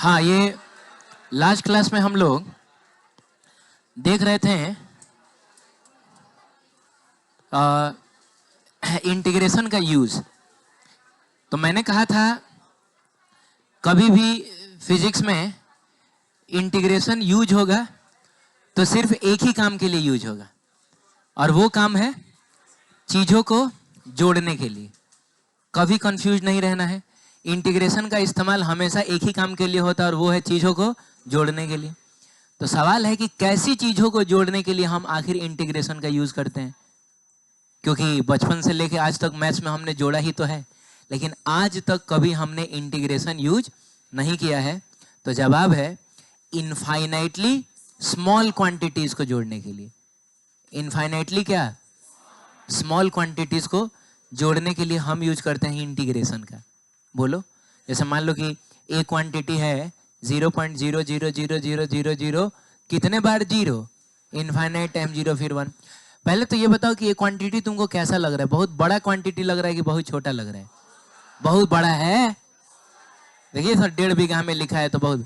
हाँ, ये last class में हम लोग देख रहे थे इंटीग्रेशन का यूज। तो मैंने कहा था कभी भी फिजिक्स में इंटीग्रेशन यूज होगा तो सिर्फ एक ही काम के लिए यूज होगा, और वो काम है चीजों को जोड़ने के लिए। कभी कंफ्यूज नहीं रहना है। इंटीग्रेशन का इस्तेमाल हमेशा एक ही काम के लिए होता है, और वो है चीजों को जोड़ने के लिए। तो सवाल है कि कैसी चीजों को जोड़ने के लिए हम आखिर इंटीग्रेशन का यूज करते हैं, क्योंकि बचपन से लेके आज तक मैथ्स में हमने जोड़ा ही तो है, लेकिन आज तक कभी हमने इंटीग्रेशन यूज नहीं किया है। तो जवाब है इनफाइनाइटली स्मॉल क्वांटिटीज को जोड़ने के लिए। इनफाइनाइटली क्या? स्मॉल क्वांटिटीज को जोड़ने के लिए हम यूज करते हैं इंटीग्रेशन का। बोलो, जैसे मान लो कि एक क्वांटिटी है 0.00000 कितने बार जीरो? इनफाइनाइट टाइम जीरो फिर 1। पहले तो ये बताओ कि ये क्वांटिटी तुमको कैसा लग रहा है? बहुत बड़ा क्वांटिटी लग रहा है कि बहुत छोटा लग रहा है? बहुत बड़ा है। देखिए सर, 1.5 बीघा में लिखा है तो बहुत।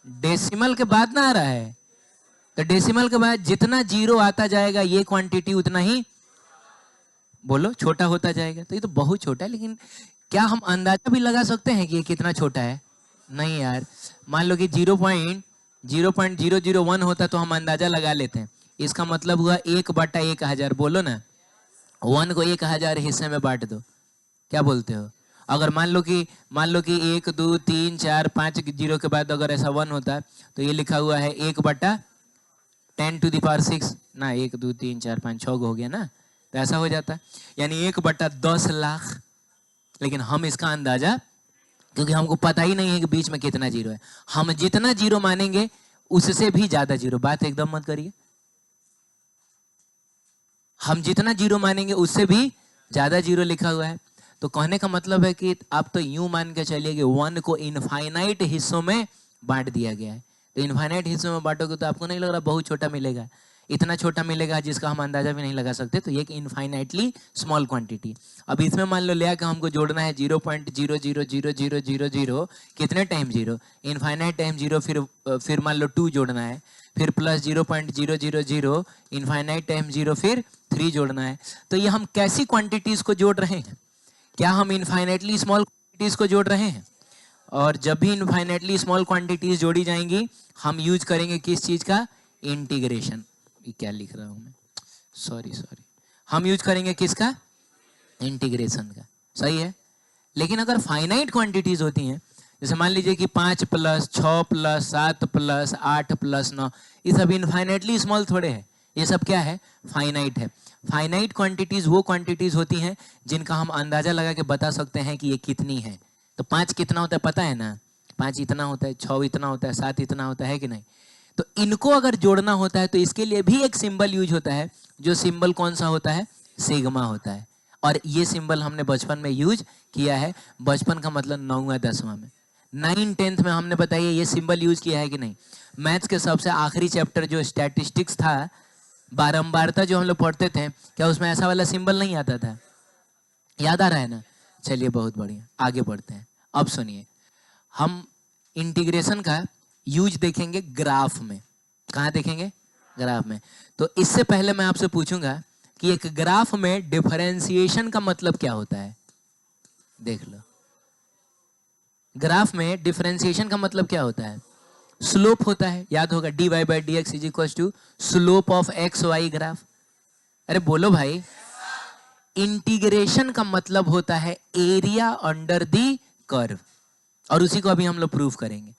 डेसिमल के बाद ना आ रहा है, तो डेसिमल के बाद जितना जीरो आता जाएगा ये क्वांटिटी उतना ही बोलो छोटा होता जाएगा। तो ये तो बहुत छोटा है, लेकिन क्या हम अंदाजा भी लगा सकते हैं कि ये कितना छोटा है? नहीं यार। मान लो कि 0.001 होता तो हम अंदाजा लगा लेते हैं। इसका मतलब हुआ 1/1000। बोलो ना, 1 को 1000 हिस्से में बांट दो। क्या बोलते हो? अगर मान लो कि 1 2 3 4 5 जीरो के बाद अगर ऐसा 1 होता तो ये लिखा हुआ है 1/10⁻⁶ ना। 1 2 3 4 5 6 हो गया ना, तो ऐसा हो जाता। यानी 1/10 लाख। लेकिन हम इसका अंदाजा, क्योंकि हमको पता ही नहीं है कि बीच में कितना जीरो है, हम जितना जीरो मानेंगे उससे भी ज्यादा जीरो। बात एकदम मत करिए। हम जितना जीरो मानेंगे उससे भी ज्यादा जीरो लिखा हुआ है। तो कहने का मतलब है कि आप तो यूं मान के चलिए कि 1 को इनफाइनाइट हिस्सों में बांट दिया गया है। तो इनफाइनाइट हिस्सों में बांटोगे तो आपको नहीं लग रहा बहुत छोटा मिलेगा? इतना छोटा मिलेगा जिसका हम अंदाजा भी नहीं लगा सकते। तो ये इनफाइनाइटली स्मॉल क्वांटिटी। अब इसमें मान लो लिया कि हमको जोड़ना है 0.00000 कितने time zero? Infinite time zero. फिर मान लो 2 जोड़ना है, फिर प्लस 0.000 इनफाइनाइट टाइम जीरो, फिर 3 जोड़ना है। तो ये हम कैसी क्वांटिटीज को जोड़ रहे हैं? क्या हम इनफाइनाइटली स्मॉल क्वांटिटीज को जोड़ रहे हैं? और जब भी इनफाइनाइटली स्मॉल क्वांटिटीज जोड़ी जाएंगी हम यूज करेंगे किस चीज का? इंटीग्रेशन। क्या लिख रहा हूं मैं, सॉरी। हम यूज करेंगे किसका? इंटीग्रेशन का। सही है। लेकिन अगर फाइनाइट क्वांटिटीज होती हैं, जैसे मान लीजिए कि 5 + 6 + 7 + 8 + 9, ये सब इनफाइनाइटली स्मॉल थोड़े है। ये सब क्या है? फाइनाइट है। फाइनाइट क्वांटिटीज वो क्वांटिटीज होती हैं जिनका हम अंदाजा लगा के बता सकते हैं कि ये कितनी है। तो 5 कितना होता है पता है ना? 5 इतना होता है, 6 इतना होता है, 7 इतना होता है कि नहीं? तो इनको अगर जोड़ना होता है तो इसके लिए भी एक सिंबल यूज होता है। जो सिंबल कौन सा होता है? सिग्मा होता है। और ये सिंबल हमने बचपन में यूज किया है। बचपन का मतलब 9वां 10वां में। 9 10th में हमने बताइए ये सिंबल यूज किया है कि नहीं? मैथ्स के सबसे आखिरी चैप्टर जो स्टैटिस्टिक्स था, बारंबारता जो हम लोग पढ़ते थे, क्या उसमें ऐसा वाला सिंबल नहीं आता था? याद आ रहा है ना? चलिए बहुत बढ़िया, आगे बढ़ते हैं। अब सुनिए, हम इंटीग्रेशन का यूज देखेंगे ग्राफ में। कहाँ देखेंगे? ग्राफ में। तो इससे पहले मैं आपसे पूछूंगा कि एक ग्राफ में डिफरेंशिएशन का मतलब क्या होता है? देख लो, ग्राफ में डिफरेंशिएशन का मतलब क्या होता है? स्लोप होता है। याद होगा dy/dx = slope of x y graph. अरे बोलो भाई। इंटीग्रेशन का मतलब होता है एरिया अंडर दी कर्व, और उसी को अभी हम लोग प्रूफ करेंगे।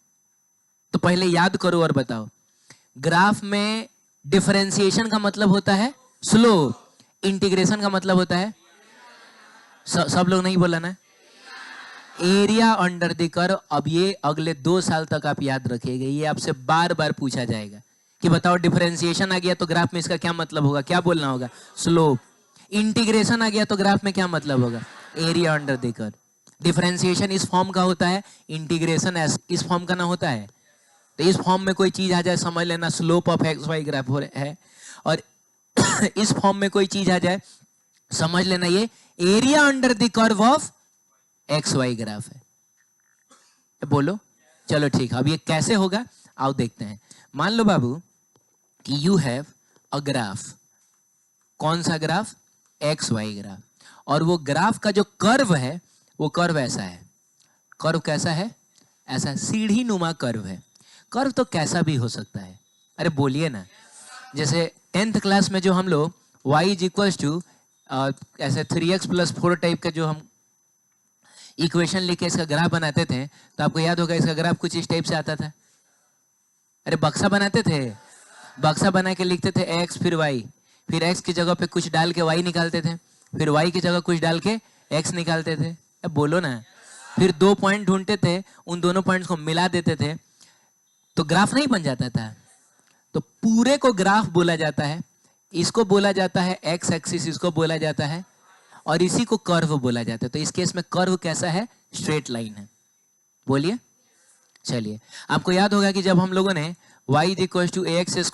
तो पहले याद करो और बताओ। ग्राफ में डिफरेंशिएशन का मतलब होता है स्लोप, इंटीग्रेशन का मतलब होता है सब लोग नहीं बोला ना? Area under the curve. अब ये अगले 2 साल तक आप याद रखिएगा, ये आपसे बार बार पूछा जाएगा कि बताओ डिफरेंशिएशन आ गया तो ग्राफ में इसका क्या मतलब होगा? क्या बोलना होगा? स्लोप। इंटीग्रेशन आ गया तो ग्राफ में क्या मतलब होगा? Area under the curve. Differentiation इस फॉर्म का होता है, इंटीग्रेशन इस फॉर्म का ना होता है। तो इस फॉर्म में कोई चीज आ जाए, समझ लेना slope of x y graph है। और इस फॉर्म में कोई चीज आ जाए, समझ लेना ये area under the curve of x y graph है। बोलो, चलो ठीक है, अब ये कैसे होगा आओ देखते हैं। मान लो बाबू कि यू हैव अ ग्राफ, कौन सा ग्राफ, एक्स वाई ग्राफ, और वो ग्राफ का जो कर्व है वो कर्व ऐसा है। कर्व कैसा है, ऐसा सीढ़ी नुमा कर्व है। कर्व तो कैसा भी हो सकता है, अरे बोलिए ना। जैसे 10th क्लास में जो हम लोग y इज इक्वल्स टू ऐसे 3x + 4 टाइप का जो हम इक्वेशन लेके इसका ग्राफ बनाते थे, तो आपको याद होगा इसका ग्राफ कुछ इस टाइप से आता था। अरे बक्सा बनाते थे, बक्सा बना के लिखते थे x फिर y, फिर x की जगह पे कुछ डाल के y निकालते थे, फिर y की जगह कुछ डाल के x निकालते थे। अब बोलो ना। फिर 2 पॉइंट ढूंढते थे, उन दोनों पॉइंट्स को मिला देते थे, तो ग्राफ नहीं बन जाता था। तो पूरे को ग्राफ बोला जाता है, इसको बोला जाता है एक्स एक्सिस, इसको बोला जाता है, और इसी को कर्व बोला जाता है। तो इस केस में कर्व कैसा है, स्ट्रेट लाइन है। बोलिए। चलिए, आपको याद होगा कि जब हम लोगों ने y is equal to ax² +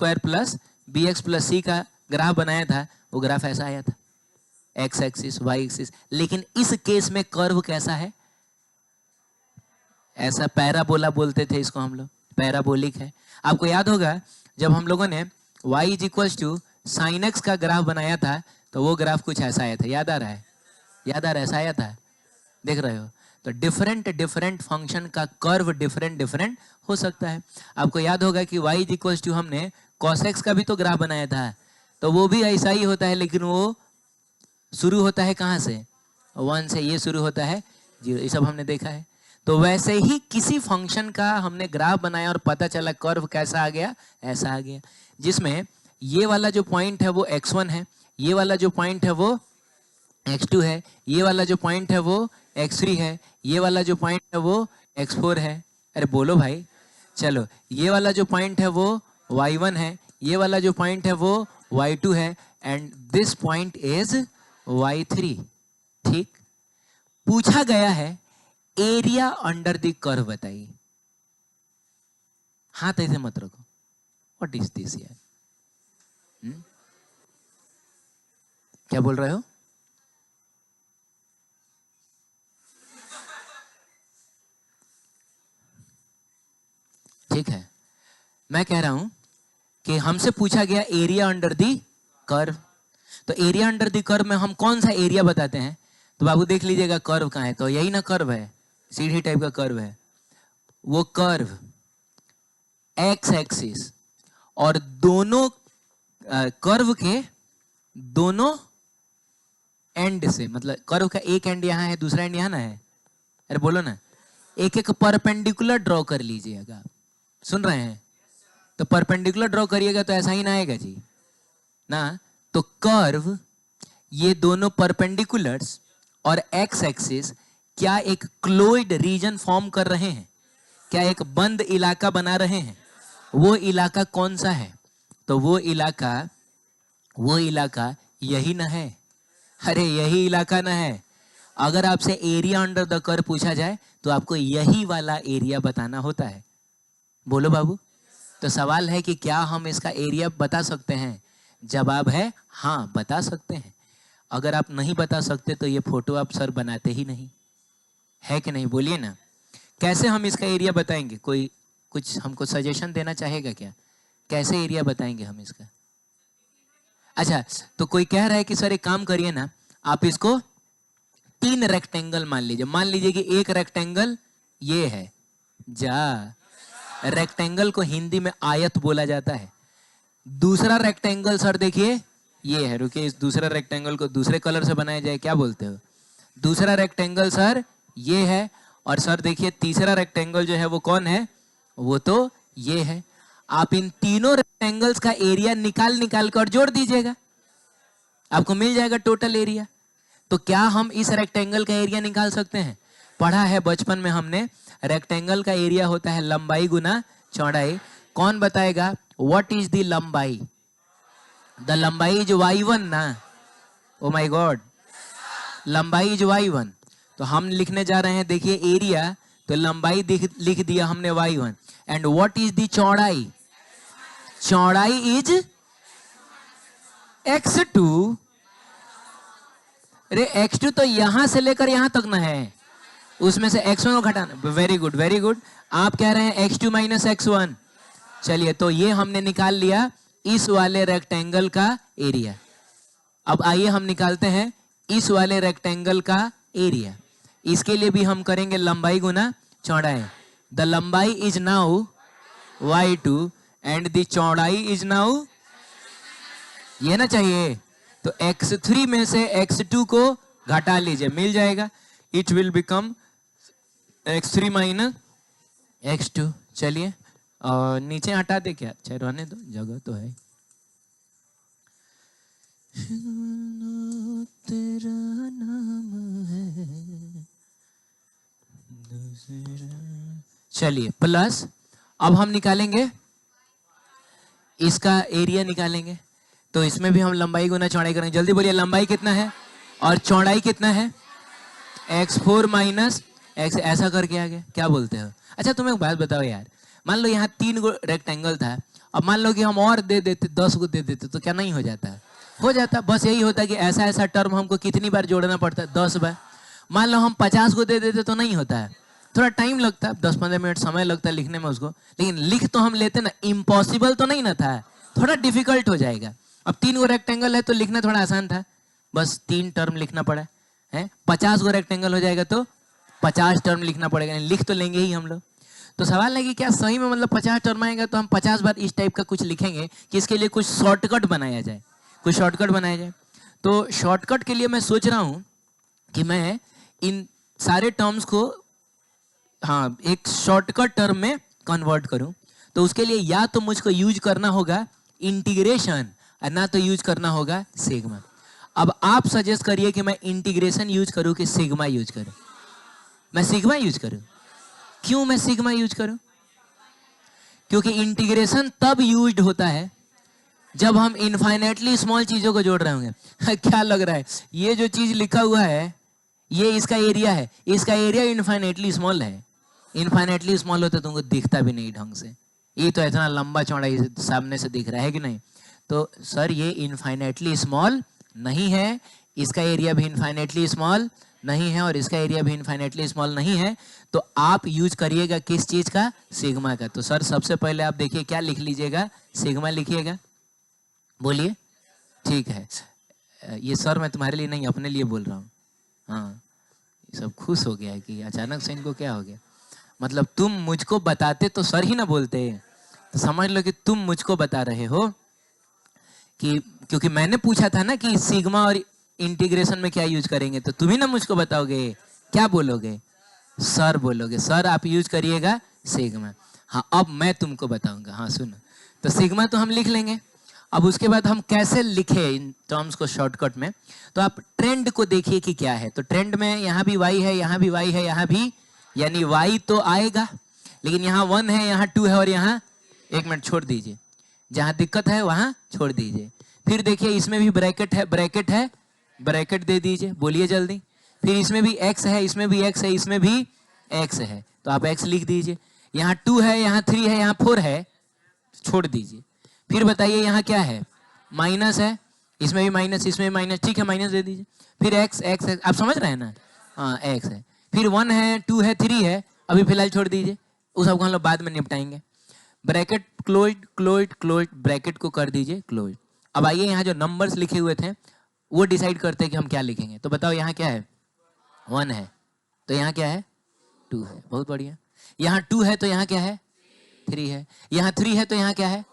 bx + c का ग्राफ बनाया था, वो ग्राफ ऐसा आया था, एक्स एक्सिस वाई एक्सिस। लेकिन इस केस में कर्व कैसा है, ऐसा पैराबोला बोलते थे इसको हम लोग, पैराबोलिक है। आपको याद होगा जब हम लोगों ने y is equal to sin x का ग्राफ बनाया था, तो वो ग्राफ कुछ ऐसा आया था, याद आ रहा है, याद आ रहा है, ऐसा आया था, देख रहे हो। तो डिफरेंट फंक्शन का कर्व डिफरेंट हो सकता है। आपको याद होगा कि y इज इक्वल टू हमने cos x का भी तो ग्राफ बनाया था, तो वो भी ऐसा ही होता है, लेकिन वो शुरू होता है कहाँ से, 1 से, ये शुरू होता है 0, ये सब हमने देखा है। तो वैसे ही किसी फंक्शन का हमने ग्राफ बनाया और पता चला कर्व कैसा आ गया, ऐसा आ गया, जिसमें ये वाला जो पॉइंट है वो x1 है, ये वाला जो पॉइंट है वो x2 है, ये वाला जो पॉइंट है वो x3 है, ये वाला जो पॉइंट है वो x4 है। अरे बोलो भाई। चलो, ये वाला जो पॉइंट है वो y1 है, ये वाला जो पॉइंट है वो y2 है, and this point is y3। ठीक, पूछा गया है एरिया अंडर द कर्व बताइए। हाथ ऐसे मत रखो, व्हाट इज दिस यार, क्या बोल रहे हो? ठीक है, मैं कह रहा हूं कि हमसे पूछा गया एरिया अंडर दी कर्व। तो एरिया अंडर दी कर्व में हम कौन सा एरिया बताते हैं? तो बाबू देख लीजिएगा कर्व कहाँ है, तो यही ना कर्व है, सीढ़ी टाइप का कर्व है। वो कर्व एक्स एक्सिस और दोनों कर्व के दोनों एंड से, मतलब कर्व का एक एंड यहाँ है, दूसरा एंड यहाँ ना है, अरे बोलो ना, एक एक परपेंडिकुलर ड्रॉ कर लीजिएगा। सुन रहे हैं? तो परपेंडिकुलर ड्रॉ करिएगा तो ऐसा ही ना आएगा जी ना। तो कर्व, ये दोनों परपेंडिकुलर्स और एक्स एक्सिस क्या एक क्लोज्ड रीजन फॉर्म कर रहे हैं, क्या एक बंद इलाका बना रहे हैं? वो इलाका कौन सा है? तो वो इलाका यही ना है। अरे यही इलाका ना है। अगर आपसे एरिया अंडर द कर्व पूछा जाए तो आपको यही वाला एरिया बताना होता है। बोलो बाबू। तो सवाल है कि क्या हम इसका एरिया बता सकते हैं? जवाब है हाँ, बता सकते हैं। अगर आप नहीं बता सकते तो ये फोटो आप सर बनाते ही नहीं, है कि नहीं? बोलिए ना, कैसे हम इसका एरिया बताएंगे? कोई कुछ हमको सजेशन देना चाहेगा क्या? कैसे एरिया बताएंगे हम इसका? अच्छा, तो कोई कह रहा है कि सर एक काम करिए ना, आप इसको 3 रेक्टेंगल मान लीजिए। मान लीजिए कि एक रेक्टेंगल ये है, रेक्टेंगल को हिंदी में आयत बोला जाता है। दूसरा रेक्टेंगल सर देखिए ये है, रुकिए, इस दूसरा रेक्टेंगल को दूसरे कलर से बनाया जाए, क्या बोलते हो? दूसरा रेक्टेंगल सर ये है, और सर देखिए तीसरा रेक्टेंगल जो है वो कौन है? वो तो ये है। आप इन तीनों रेक्टेंगल्स का एरिया निकाल कर जोड़ दीजिएगा, आपको मिल जाएगा टोटल एरिया। तो क्या हम इस रेक्टेंगल का एरिया निकाल सकते हैं? पढ़ा है बचपन में हमने, रेक्टेंगल का एरिया होता है लंबाई गुना चौड़ाई। कौन बताएगा व्हाट इज द लंबाई? द लंबाई इज y1 ना। ओ माय गॉड, लंबाई इज y1। तो हम लिखने जा रहे हैं, देखिए एरिया, तो लंबाई लिख दिया हमने y1, and what is the चौड़ाई? चौड़ाई इज x2। अरे x2 तो यहां से लेकर यहां तक ना है, उसमें से x1 को घटाना। Very good very good. आप कह रहे हैं x2 माइनस x1। चलिए, तो ये हमने निकाल लिया इस वाले रेक्टेंगल का एरिया। अब आइए हम निकालते हैं इस वाले रेक्टेंगल का एरिया। इसके लिए भी हम करेंगे लंबाई गुना चौड़ाई। द लंबाई is now y2 and the चौड़ाई इज नाउ, ये ना चाहिए, तो x3 में से x2 को घटा लीजिए, मिल जाएगा। It will become x3 minus x2। चलिए और नीचे हटा दे क्या, अच्छा रहने दो, जगह तो है। तेरा नाम है चलिए प्लस, अब हम निकालेंगे इसका एरिया निकालेंगे। तो इसमें भी हम लंबाई गुना चौड़ाई करेंगे। जल्दी बोलिए, लंबाई कितना है और चौड़ाई कितना है? x4 माइनस x, ऐसा करके आ गया। क्या बोलते हो? अच्छा तुम एक बात बताओ यार, मान लो यहाँ 3 गो रेक्टेंगल था, अब मान लो कि हम और दे देते 10 को दे देते, तो क्या नहीं हो जाता? हो जाता। बस यही होता कि ऐसा ऐसा टर्म हमको कितनी बार जोड़ना पड़ता है? 10 बार। मान लो हम 50 को दे देते तो नहीं होता है, थोड़ा टाइम लगता है, 10-15 मिनट समय लगता है लिखने में उसको, लेकिन लिख तो हम लेते ना। इम्पॉसिबल तो नहीं ना था, थोड़ा डिफिकल्ट हो जाएगा। अब 3 गो रेक्टेंगल है तो लिखना थोड़ा आसान था, बस 3 टर्म लिखना पड़ा है। 50 गो रेक्टेंगल हो जाएगा तो 50 टर्म लिखना पड़ेगा, लिख तो लेंगे ही हम लोग। तो सवाल है कि क्या सही में मतलब 50 टर्म आएगा तो हम 50 बार इस टाइप का कुछ लिखेंगे कि इसके लिए कुछ शॉर्टकट बनाया जाए, कुछ शॉर्टकट बनाया जाए। तो शॉर्टकट के लिए मैं सोच रहा हूं कि मैं इन सारे टर्म्स को हाँ एक शॉर्टकट टर्म में कन्वर्ट करूं। तो उसके लिए या तो मुझको यूज करना होगा इंटीग्रेशन और ना तो यूज करना होगा सिग्मा। अब आप सजेस्ट करिए कि मैं इंटीग्रेशन यूज करूं कि सिग्मा यूज करूं? मैं सिग्मा यूज करूं। क्यों मैं सिग्मा यूज करूं? क्योंकि इंटीग्रेशन तब यूज्ड होता है जब हम इनफाइनेटली स्मॉल चीजों को जोड़ रहे होंगे। क्या लग रहा है? ये जो चीज लिखा हुआ है ये इसका एरिया है, इसका एरिया इनफाइनेटली स्मॉल है। इनफाइनेटली स्मॉल होता तो तुमको दिखता भी नहीं ढंग से, ये तो इतना लंबा चौड़ा सामने से दिख रहा है कि नहीं? तो सर ये इनफाइनेटली स्मॉल नहीं है, इसका एरिया भी इनफाइनेटली स्मॉल नहीं है और इसका एरिया भी इनफाइनेटली स्मॉल नहीं है। तो आप यूज करिएगा किस चीज का? सिग्मा का। तो सर सबसे पहले आप देखिए क्या लिख लीजिएगा? सिग्मा लिखिएगा। बोलिए। ठीक है, ये सर मैं तुम्हारे लिए नहीं अपने लिए बोल रहा हूँ। हाँ, सब खुश हो गया है कि अचानक से इनको क्या हो गया। मतलब तुम मुझको बताते तो सर ही ना बोलते, तो समझ लो कि तुम मुझको बता रहे हो कि क्योंकि मैंने पूछा था ना कि सिग्मा और इंटीग्रेशन में क्या यूज करेंगे, तो तुम ही ना मुझको बताओगे। क्या बोलोगे? सर बोलोगे। सर आप यूज करिएगा सिग्मा। हाँ अब मैं तुमको बताऊंगा। हाँ सुनो, तो सिग्मा तो हम लिख लेंगे। अब उसके बाद हम कैसे लिखे इन टर्म्स को शॉर्टकट में? तो आप ट्रेंड को देखिए कि क्या है। तो ट्रेंड में यहाँ भी y है, यहाँ भी y है, यहाँ भी, यानी y तो आएगा, लेकिन यहाँ 1 है, यहाँ 2 है और यहाँ, एक मिनट छोड़ दीजिए, जहाँ दिक्कत है वहाँ छोड़ दीजिए। फिर देखिए इसमें भी ब्रैकेट है, ब्रैकेट है, ब्रैकेट दे दीजिए। बोलिए जल्दी। फिर इसमें भी x है, इसमें भी x है, इसमें भी x है, तो आप x लिख दीजिए। यहाँ 2 है, यहाँ 3 है, यहाँ 4 है, छोड़ दीजिए। फिर बताइए यहाँ क्या है? माइनस है, इसमें भी माइनस, इसमें भी माइनस, ठीक है माइनस दे दीजिए। फिर x x x, आप समझ रहे हैं ना? हाँ x है, फिर 1 है, 2 है, 3 है, अभी फिलहाल छोड़ दीजिए, उस सबको हम लोग बाद में निपटाएंगे। Bracket close close close, bracket को कर दीजिए क्लोज। अब आइए यहाँ जो नंबर्स लिखे हुए थे वो डिसाइड करते हैं कि हम क्या लिखेंगे। तो बताओ यहाँ क्या है? 1 है, तो यहाँ क्या है? 2 है, बहुत बढ़िया। यहाँ 2 है तो यहाँ क्या है? 3 है। यहाँ 3 है तो यहाँ क्या है?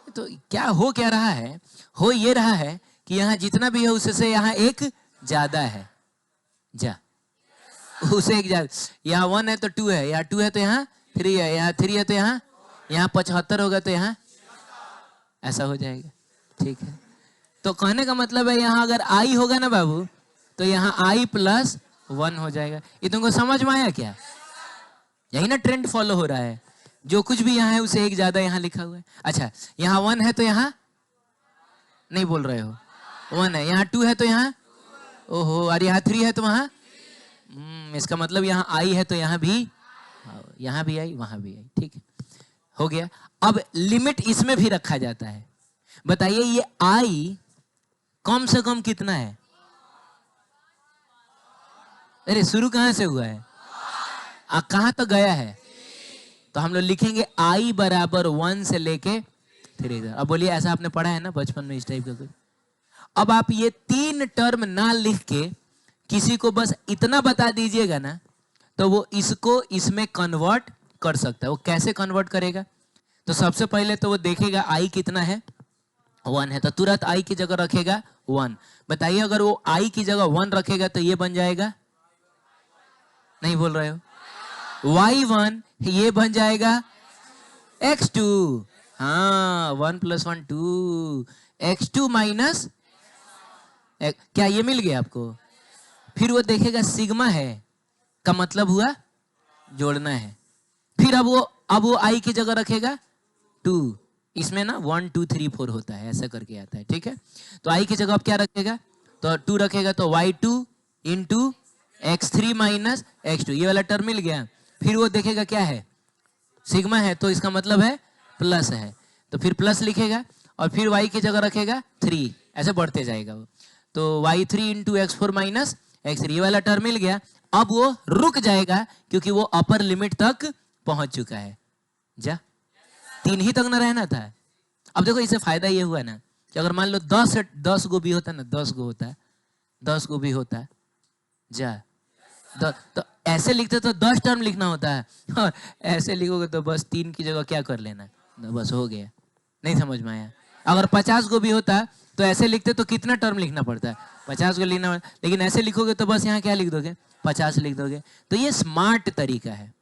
तो क्या हो क्या रहा है? हो ये रहा है कि यहाँ जितना भी है उससे यहाँ एक ज्यादा है, जा उसे एक ज्यादा। यहाँ 1 है तो 2 है, यहाँ 2 है तो यहाँ 3 है, यहाँ 3 है तो यहाँ 75 होगा तो यहाँ ऐसा हो जाएगा। ठीक है, तो कहने का मतलब है यहाँ अगर i होगा ना बाबू, तो यहाँ i प्लस 1 हो जाएगा। ये तुमको समझ में आया क्या? यही ना ट्रेंड फॉलो हो रहा है, जो कुछ भी यहाँ है उसे एक ज्यादा यहाँ लिखा हुआ है। अच्छा यहाँ 1 है तो यहाँ नहीं बोल रहे हो, 1 है, यहाँ 2 है तो यहाँ, ओहो, और यहाँ 3 है तो वहाँ, इसका मतलब यहाँ i है तो यहाँ भी i, वहां भी i। ठीक है, हो गया। अब लिमिट इसमें भी रखा जाता है। बताइए ये i कम से कम कितना है? अरे शुरू कहां से हुआ है? कहाँ तक गया है? तो हम लोग लिखेंगे I बराबर 1 से लेके 3। अब बोलिए ऐसा आपने पढ़ा है ना बचपन में इस टाइप का कुछ? अब आप ये 3 टर्म ना लिख के किसी को बस इतना बता दीजिएगा ना, तो वो इसको इसमें कन्वर्ट कर सकता है। वो कैसे कन्वर्ट करेगा? तो सबसे पहले तो वो देखेगा I कितना है, 1 है, तो तुरंत I की जगह रखेगा 1। बताइए अगर वो I की जगह 1 रखेगा तो ये बन जाएगा, नहीं बोल रहे हो, y1, ये बन जाएगा x2। हाँ, 1 + 1 2, x2 माइनस, क्या ये मिल गया आपको? फिर वो देखेगा सिग्मा है का मतलब हुआ जोड़ना है। फिर अब वो I की जगह रखेगा 2। इसमें ना 1 2 3 4 होता है, ऐसा करके आता है, ठीक है। तो I की जगह अब क्या रखेगा? तो 2 रखेगा, तो y2 into x3 minus x2, ये वाला टर्म मिल गया। फिर वो देखेगा क्या है, सिग्मा है, तो इसका मतलब है प्लस है, तो फिर प्लस लिखेगा और फिर y की जगह रखेगा 3, ऐसे बढ़ते जाएगा वो। तो y3 into x4 minus x3, ये वाला टर्म मिल गया। अब वो रुक जाएगा क्योंकि वो अपर लिमिट तक पहुंच चुका है। जा 3 ही तक ना रहना था। अब देखो इससे फायदा ये हुआ ना कि अगर मान लो 10 गो भी होता ना, 10 गो होता है, 10 गो भी होता है, जा तो ऐसे लिखते तो 10 टर्म लिखना होता है, और ऐसे लिखोगे तो बस 3 की जगह क्या कर लेना, तो बस हो गया। नहीं समझ में आया? अगर 50 गो भी होता तो ऐसे लिखते तो कितना टर्म लिखना पड़ता है, 50 को लिखना, लेकिन ऐसे लिखोगे तो बस यहाँ क्या लिख दोगे, 50 लिख दोगे। तो ये स्मार्ट तरीका है।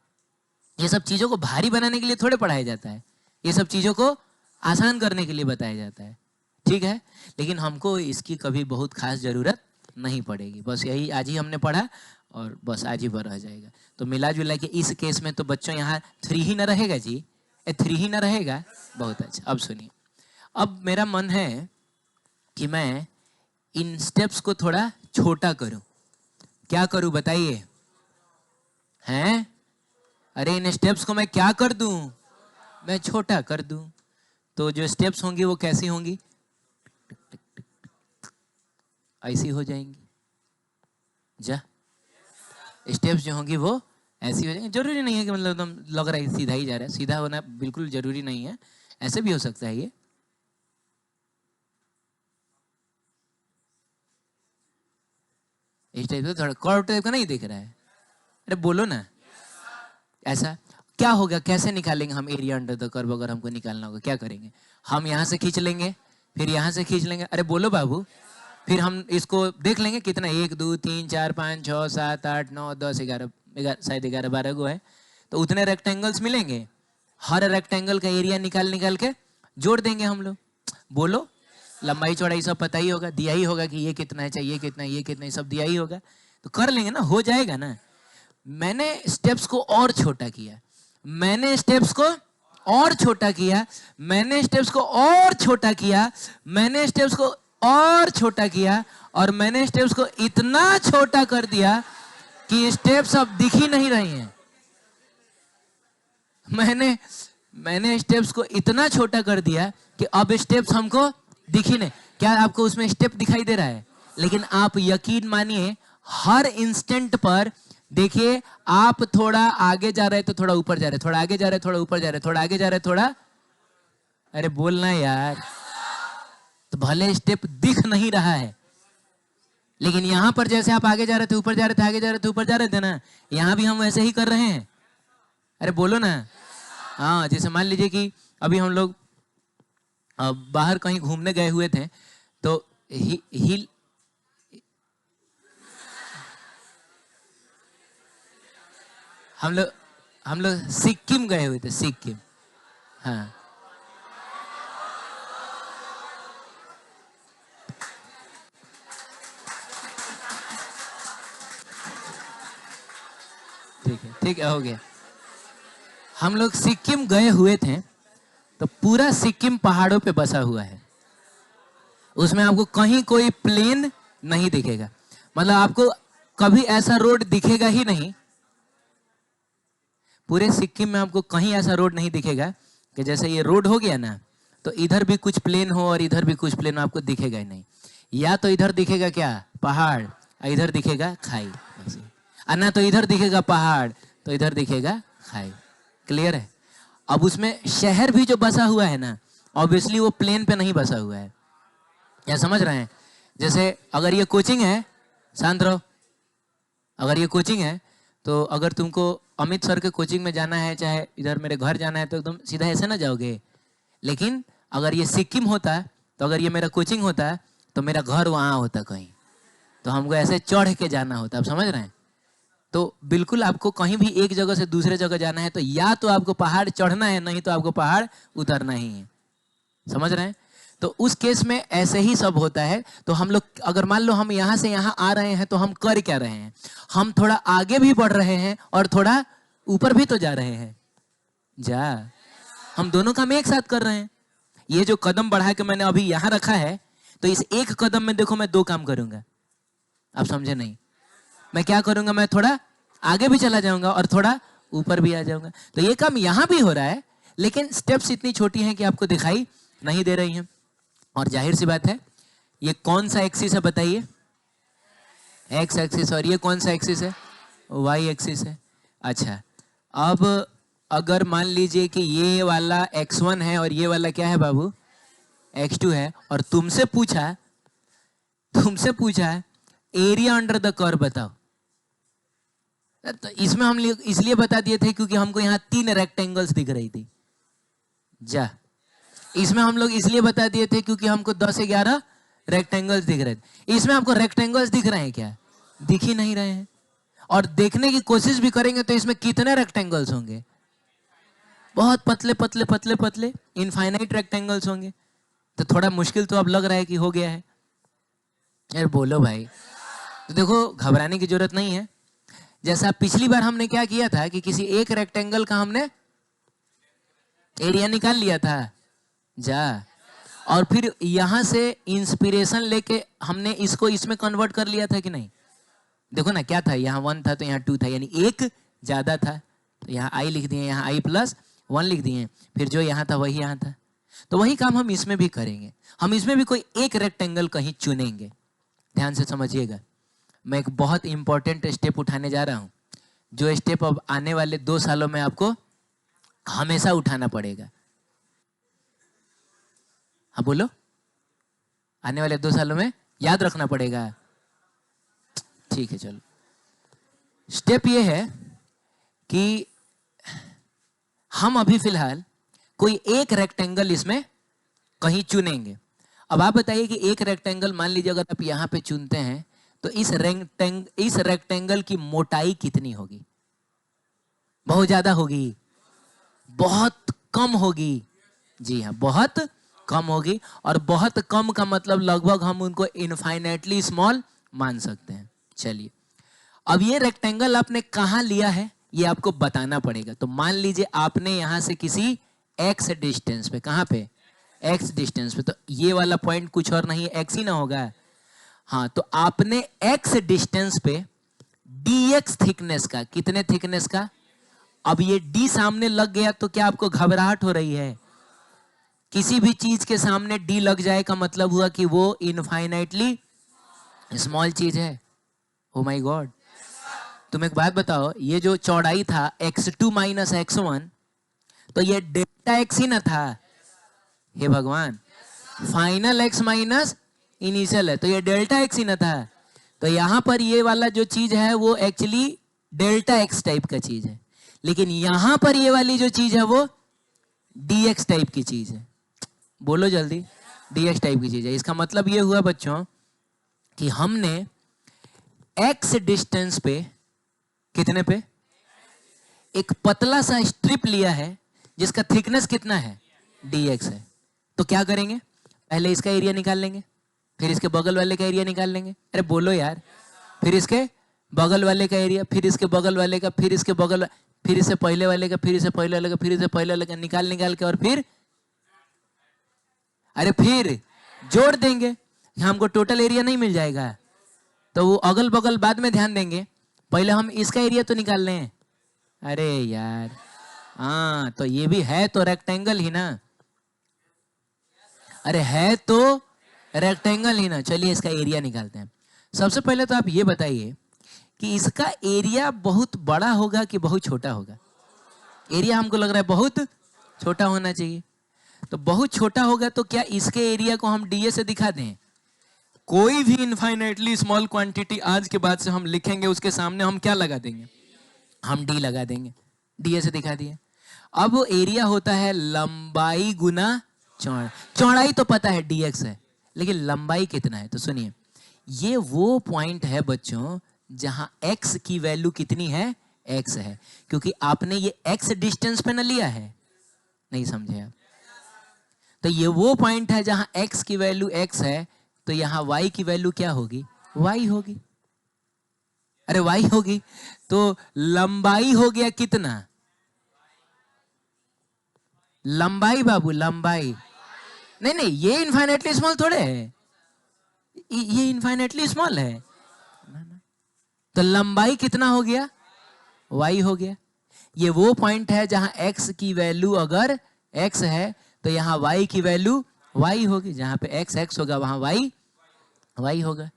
ये सब चीजों को भारी बनाने के लिए थोड़े पढ़ाया जाता है, ये सब चीजों को आसान करने के लिए बताया जाता है, ठीक है। लेकिन हमको इसकी कभी बहुत खास जरूरत नहीं पड़ेगी, बस यही आज ही हमने पढ़ा और बस आज ही भर रह जाएगा। तो मिला जुला के इस केस में तो बच्चों यहाँ 3 ही ना रहेगा जी, 3 ही ना रहेगा। बहुत अच्छा। अब सुनिए, अब मेरा मन है कि मैं इन स्टेप्स को थोड़ा छोटा करूं। क्या करूं बताइए? हैं? अरे इन स्टेप्स को मैं क्या कर दूं? मैं छोटा कर दूं। तो जो स्टेप्स होंगी वो कैसी होंगी? ऐसी हो जाएंगी। जा स्टेप्स जो होंगी वो ऐसी हो जाएंगी। जरूरी नहीं है कि मतलब एकदम लग रहा है सीधा ही जा रहा है, सीधा होना बिल्कुल जरूरी नहीं है, ऐसे भी हो सकता है। ये इस टाइप से थोड़ा कर्व टाइप का नहीं दिख रहा है? अरे बोलो ना। ऐसा क्या होगा, कैसे निकालेंगे हम एरिया अंडर द कर्व? अगर हमको निकालना होगा क्या करेंगे? हम यहाँ से खींच लेंगे, फिर यहाँ से खींच लेंगे। अरे बोलो बाबू। फिर हम इसको देख लेंगे कितना, 1 2 3 4 5 6 7 8 9 10 11, शायद 11 12 गो है, तो उतने रेक्टेंगल्स मिलेंगे। हर रेक्टेंगल का एरिया निकाल के जोड़ देंगे हम लोग। बोलो, लंबाई चौड़ाई सब पता ही होगा, दिया ही होगा कि ये कितना है, चाहिए कितना, ये कितना है, सब दिया ही होगा, तो कर लेंगे ना, हो जाएगा ना। मैंने स्टेप्स को और छोटा किया, मैंने स्टेप्स को और छोटा किया, मैंने स्टेप्स को और छोटा किया, मैंने स्टेप्स को और छोटा किया, और मैंने स्टेप्स को इतना छोटा कर दिया कि स्टेप्स अब दिख ही नहीं रही हैं। मैंने स्टेप्स को इतना छोटा कर दिया कि अब स्टेप्स हमको दिख ही नहीं। क्या आपको उसमें स्टेप दिखाई दे रहा है? लेकिन आप यकीन मानिए हर इंस्टेंट पर देखिए, आप थोड़ा आगे जा रहे तो थोड़ा ऊपर जा रहे, थोड़ा आगे जा रहे थोड़ा ऊपर जा रहे, थोड़ा आगे जा रहे थोड़ा, अरे बोलना यार। तो भले स्टेप दिख नहीं रहा है, लेकिन यहां पर जैसे आप आगे जा रहे थे ऊपर जा रहे थे, आगे जा रहे थे ऊपर जा रहे थे ना, यहां भी हम वैसे ही कर रहे हैं। अरे बोलो ना। हाँ, जैसे मान लीजिए कि अभी हम लोग बाहर कहीं घूमने गए हुए थे, तो हम लोग सिक्किम गए हुए थे, सिक्किम। हाँ, ठीक है, हो गया। हम लोग सिक्किम गए हुए थे, तो पूरा सिक्किम पहाड़ों पे बसा हुआ है। उसमें आपको कहीं कोई प्लेन नहीं दिखेगा, मतलब आपको कभी ऐसा रोड दिखेगा ही नहीं। पूरे सिक्किम में आपको कहीं ऐसा रोड नहीं दिखेगा कि जैसे ये रोड हो गया ना, तो इधर भी कुछ प्लेन हो और इधर भी कुछ प्लेन, आपको दिखेगा ही नहीं। या तो इधर दिखेगा क्या, पहाड़, इधर दिखेगा खाई, ना तो इधर दिखेगा पहाड़ तो इधर दिखेगा हाई। क्लियर है? अब उसमें शहर भी जो बसा हुआ है ना, ऑब्वियसली वो प्लेन पे नहीं बसा हुआ है। क्या समझ रहे हैं? जैसे अगर ये कोचिंग है, शांत रहो, अगर ये कोचिंग है तो अगर तुमको अमित सर के कोचिंग में जाना है, चाहे इधर मेरे घर जाना है, तो एकदम सीधा ऐसे ना जाओगे। लेकिन अगर ये सिक्किम होता, तो अगर ये मेरा कोचिंग होता तो मेरा घर वहाँ होता कहीं, तो हमको ऐसे चढ़ के जाना होता। आप समझ रहे हैं? तो बिल्कुल आपको कहीं भी एक जगह से दूसरे जगह जाना है तो या तो आपको पहाड़ चढ़ना है, नहीं तो आपको पहाड़ उतरना ही है। समझ रहे हैं? तो उस केस में ऐसे ही सब होता है। तो हम लोग अगर मान लो हम यहाँ से यहाँ आ रहे हैं तो हम कर क्या रहे हैं? हम थोड़ा आगे भी बढ़ रहे हैं और थोड़ा ऊपर भी तो जा रहे हैं। हम दोनों काम एक साथ कर रहे हैं। ये जो कदम बढ़ा के मैंने अभी यहाँ रखा है, तो इस एक कदम में देखो मैं दो काम करूंगा। आप समझे नहीं? मैं क्या करूंगा? मैं थोड़ा आगे भी चला जाऊंगा और थोड़ा ऊपर भी आ जाऊंगा। तो ये काम यहाँ भी हो रहा है, लेकिन स्टेप्स इतनी छोटी हैं कि आपको दिखाई नहीं दे रही हैं। और जाहिर सी बात है, ये कौन सा एक्सिस है बताइए? X axis. और ये कौन सा एक्सिस है? वाई एक्सिस है। अच्छा, अब अगर मान लीजिए कि ये वाला x1 है और ये वाला क्या है बाबू? x2 है, और तुमसे पूछा एरिया अंडर द कर्व बताओ। तो इसमें हम इसलिए बता दिए थे क्योंकि हमको यहाँ 3 रेक्टेंगल्स दिख रही थी। इसमें हम लोग इसलिए बता दिए थे क्योंकि हमको 10 से 11 रेक्टेंगल्स दिख रहे थे। इसमें आपको रेक्टेंगल्स दिख रहे हैं क्या? दिख ही नहीं रहे हैं। और देखने की कोशिश भी करेंगे तो इसमें कितने रेक्टेंगल्स होंगे? बहुत पतले पतले पतले पतले इनफाइनाइट रेक्टेंगल्स होंगे। तो थोड़ा मुश्किल तो अब लग रहा है कि हो गया है। यार बोलो भाई। तो देखो, घबराने की जरूरत नहीं है। जैसा पिछली बार हमने क्या किया था कि किसी एक रेक्टेंगल का हमने एरिया निकाल लिया था। और फिर यहां से इंस्पिरेशन लेके हमने इसको इसमें कन्वर्ट कर लिया था कि नहीं? देखो ना, क्या था? यहाँ 1 था तो यहाँ 2 था, यानी एक ज्यादा था। तो यहाँ i लिख दिए, यहाँ i+1 लिख दिए, फिर जो यहाँ था वही यहाँ था। तो वही काम हम इसमें भी करेंगे। हम इसमें भी कोई एक रेक्टेंगल कहीं चुनेंगे। ध्यान से समझिएगा, मैं एक बहुत इंपॉर्टेंट स्टेप उठाने जा रहा हूं, जो स्टेप अब आने वाले 2 सालों में आपको हमेशा उठाना पड़ेगा। हाँ बोलो, आने वाले 2 सालों में याद रखना पड़ेगा। ठीक है, चलो। स्टेप ये है कि हम अभी फिलहाल कोई एक रेक्टेंगल इसमें कहीं चुनेंगे। अब आप बताइए कि एक रेक्टेंगल, मान लीजिए अगर आप यहाँ पे चुनते हैं, तो इस रेक्टेंगल की मोटाई कितनी होगी? बहुत ज्यादा होगी? बहुत कम होगी? जी हाँ, बहुत कम होगी। और बहुत कम का मतलब लगभग हम उनको इनफाइनाइटली स्मॉल मान सकते हैं। चलिए, अब ये रेक्टेंगल आपने कहाँ लिया है ये आपको बताना पड़ेगा। तो मान लीजिए आपने यहां से किसी x डिस्टेंस पे, कहां पे? x डिस्टेंस पे, तो ये वाला पॉइंट कुछ और नहीं है, x ही ना होगा। हाँ, तो आपने x डिस्टेंस पे dx थिकनेस का, कितने थिकनेस का? अब ये d सामने लग गया तो क्या आपको घबराहट हो रही है? किसी भी चीज के सामने d लग जाए का मतलब हुआ कि वो इनफाइनाइटली स्मॉल चीज है। ओ माय गॉड, तुम एक बात बताओ, ये जो चौड़ाई था x2 माइनस x1, तो ये डेल्टा x ही ना था? हे भगवान, फाइनल x माइनस इनिशियल है, तो ये डेल्टा x ही ना था? तो यहां पर ये वाला जो चीज है वो एक्चुअली डेल्टा x टाइप का चीज है, लेकिन यहां पर ये वाली जो चीज है वो dx टाइप की चीज है। बोलो जल्दी, dx टाइप की चीज है। इसका मतलब ये हुआ बच्चों कि हमने x डिस्टेंस पे, कितने पे? एक पतला सा स्ट्रिप लिया है जिसका थिकनेस कितना है? dx है। तो क्या करेंगे? पहले इसका एरिया निकाल लेंगे, फिर इसके बगल वाले का एरिया निकाल लेंगे। अरे बोलो यार, फिर इसके बगल वाले का एरिया, फिर इसके बगल वाले का, फिर इसके बगल, फिर इससे पहले वाले का, फिर इससे पहले वाले का, फिर इससे पहले वाले का, निकाल के, और फिर अरे फिर जोड़ देंगे। हमको टोटल एरिया नहीं मिल जाएगा? तो वो अगल बगल बाद में ध्यान देंगे, पहले हम इसका एरिया तो निकाल लें। अरे यार, हाँ, तो ये भी है तो रेक्टेंगल ही ना? अरे है तो रेक्टेंगल ही ना? चलिए इसका एरिया निकालते हैं। सबसे पहले तो आप ये बताइए कि इसका एरिया बहुत बड़ा होगा कि बहुत छोटा होगा? एरिया हमको लग रहा है बहुत छोटा होना चाहिए। तो बहुत छोटा होगा तो क्या इसके एरिया को हम डीए से दिखा दें? कोई भी इनफाइनाइटली स्मॉल क्वांटिटी आज के बाद से हम लिखेंगे उसके सामने हम क्या लगा देंगे? हम डी लगा देंगे। डीए से दिखा दिए। अब एरिया होता है लंबाई गुना चौड़ाई। चौड़ाई तो पता है dx है, लेकिन लंबाई कितना है? तो सुनिए, ये वो पॉइंट है बच्चों जहां x की वैल्यू कितनी है? x है, क्योंकि आपने ये x डिस्टेंस पे न लिया है। नहीं समझे आप? तो ये वो पॉइंट है जहां x की वैल्यू x है, तो यहां y की वैल्यू क्या होगी? y होगी। अरे y होगी। तो लंबाई हो गया कितना? लंबाई बाबू, लंबाई। नहीं नहीं, ये इनफाइनाइटली स्मॉल थोड़े है, ये इनफाइनाइटली स्मॉल है। तो लंबाई कितना हो गया? y हो गया। ये वो पॉइंट है जहां x की वैल्यू अगर x है तो यहां y की वैल्यू y होगी। जहां पे x होगा वहां y होगा।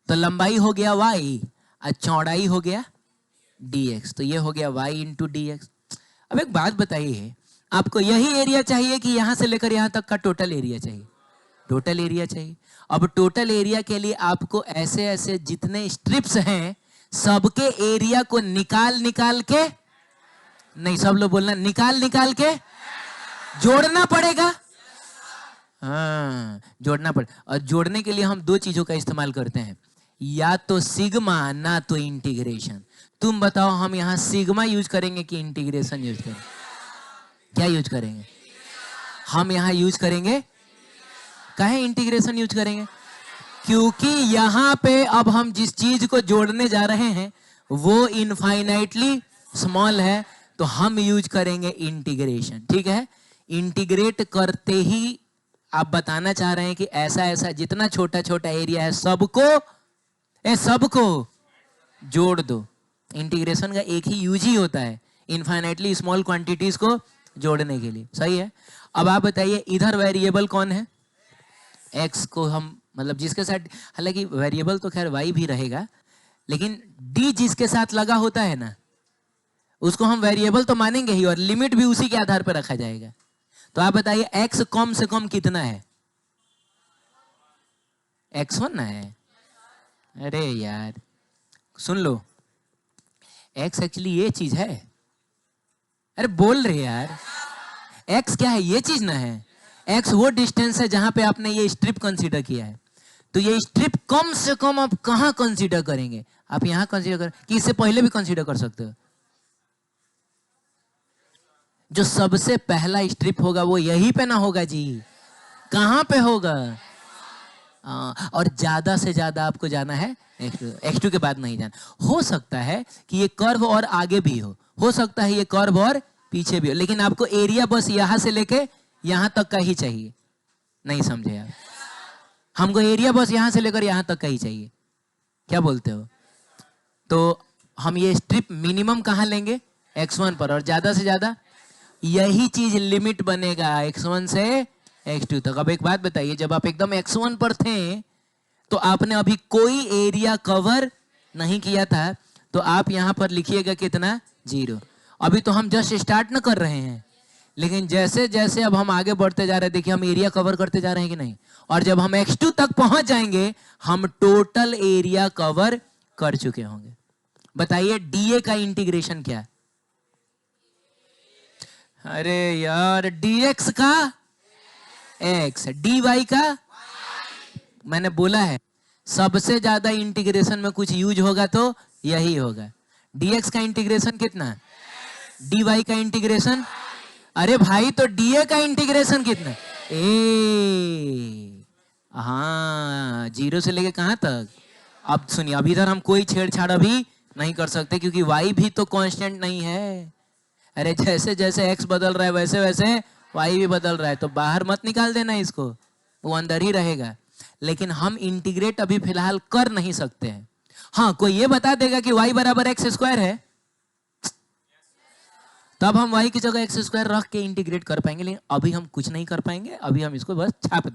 तो लंबाई हो गया y और चौड़ाई हो गया dx। तो ये हो गया y इंटू dx। अब एक बात बताइए, आपको यही एरिया चाहिए कि यहां से लेकर यहां तक का टोटल एरिया चाहिए? टोटल एरिया चाहिए। अब टोटल एरिया के लिए आपको ऐसे ऐसे जितने स्ट्रिप्स हैं सबके एरिया को निकाल के, नहीं सब लोग बोलना, निकाल के जोड़ना पड़ेगा। हाँ, जोड़ना पड़े। और जोड़ने के लिए हम दो चीजों का इस्तेमाल करते हैं, या तो सिग्मा ना तो इंटीग्रेशन। तुम बताओ, हम यहां सिग्मा यूज करेंगे कि इंटीग्रेशन यूज करेंगे? क्या यूज करेंगे? हम यहां यूज करेंगे, काहे इंटीग्रेशन यूज करेंगे? क्योंकि यहां पे अब हम जिस चीज को जोड़ने जा रहे हैं वो इनफाइनाइटली स्मॉल है, तो हम यूज करेंगे इंटीग्रेशन। ठीक है? इंटीग्रेट करते ही आप बताना चाह रहे हैं कि ऐसा ऐसा जितना छोटा छोटा एरिया है सबको जोड़ दो। इंटीग्रेशन का एक ही यूज ही होता है, इनफाइनाइटली स्मॉल क्वांटिटीज को जोड़ने के लिए। सही है? अब आप बताइए, इधर वेरिएबल कौन है? x को हम मतलब जिसके साथ, हालांकि वेरिएबल तो खैर y भी रहेगा, लेकिन d जिसके साथ लगा होता है ना उसको हम वेरिएबल तो मानेंगे ही, और लिमिट भी उसी के आधार पर रखा जाएगा। तो आप बताइए x कम से कम कितना है? x1 ना है? अरे यार सुन लो, x एक्चुअली ये चीज है। अरे बोल रहे यार, x क्या है? ये चीज ना है। x वो डिस्टेंस है जहां पे आपने ये स्ट्रिप कंसीडर किया है। तो ये स्ट्रिप कम से कम आप कहां कंसीडर करेंगे? आप यहां कंसीडर कर, कि इससे पहले भी कंसीडर कर सकते हो। जो सबसे पहला स्ट्रिप होगा वो यहीं पे ना होगा जी। कहां पे होगा? और ज्यादा से ज्यादा आपको जाना है x2 के बाद नहीं जाना। हो सकता है कि ये कर्व और आगे भी हो सकता है ये कर्व और पीछे भी हो, लेकिन आपको एरिया बस यहां से लेके यहां तक का ही चाहिए। नहीं समझे आप? हमको एरिया बस यहां से लेकर यहां तक का ही चाहिए। क्या बोलते हो? तो हम ये स्ट्रिप मिनिमम कहां लेंगे? x1 पर, और ज्यादा से ज्यादा यही चीज लिमिट बनेगा x1 से x2 तक। अब एक बात बताइए, जब आप एकदम x1 पर थे तो आपने अभी कोई एरिया कवर नहीं किया था, तो आप यहां पर लिखिएगा कितना? 0। अभी तो हम जस्ट स्टार्ट न कर रहे हैं, लेकिन जैसे जैसे अब हम आगे बढ़ते जा रहे हैं, देखिए हम एरिया कवर करते जा रहे हैं कि नहीं। और जब हम x2 तक पहुंच जाएंगे हम टोटल एरिया कवर कर चुके होंगे। बताइए डीए का इंटीग्रेशन क्या? अरे यार, dx का x, dy का, मैंने बोला है सबसे ज्यादा इंटीग्रेशन में कुछ यूज होगा तो यही होगा। dx का इंटीग्रेशन कितना? dy का इंटीग्रेशन, अरे भाई तो dA का इंटीग्रेशन कितना? हाँ, 0 से लेके कहां तक? अब सुनिए, अभी इधर हम कोई छेड़छाड़ अभी नहीं कर सकते क्योंकि y भी तो कांस्टेंट नहीं है। अरे जैसे जैसे x बदल रहा है वैसे वैसे y भी बदल रहा है, तो बाहर मत निकाल देना इसको, वो अंदर ही रहेगा। लेकिन हम इंटीग्रेट अभी फिलहाल कर नहीं सकते हैं। हाँ, कोई ये बता देगा कि y बराबर x² है, तब हम y की जगह x² रख के इंटीग्रेट कर पाएंगे, लेकिन अभी हम कुछ नहीं कर पाएंगे। अभी हम इसको बस छाप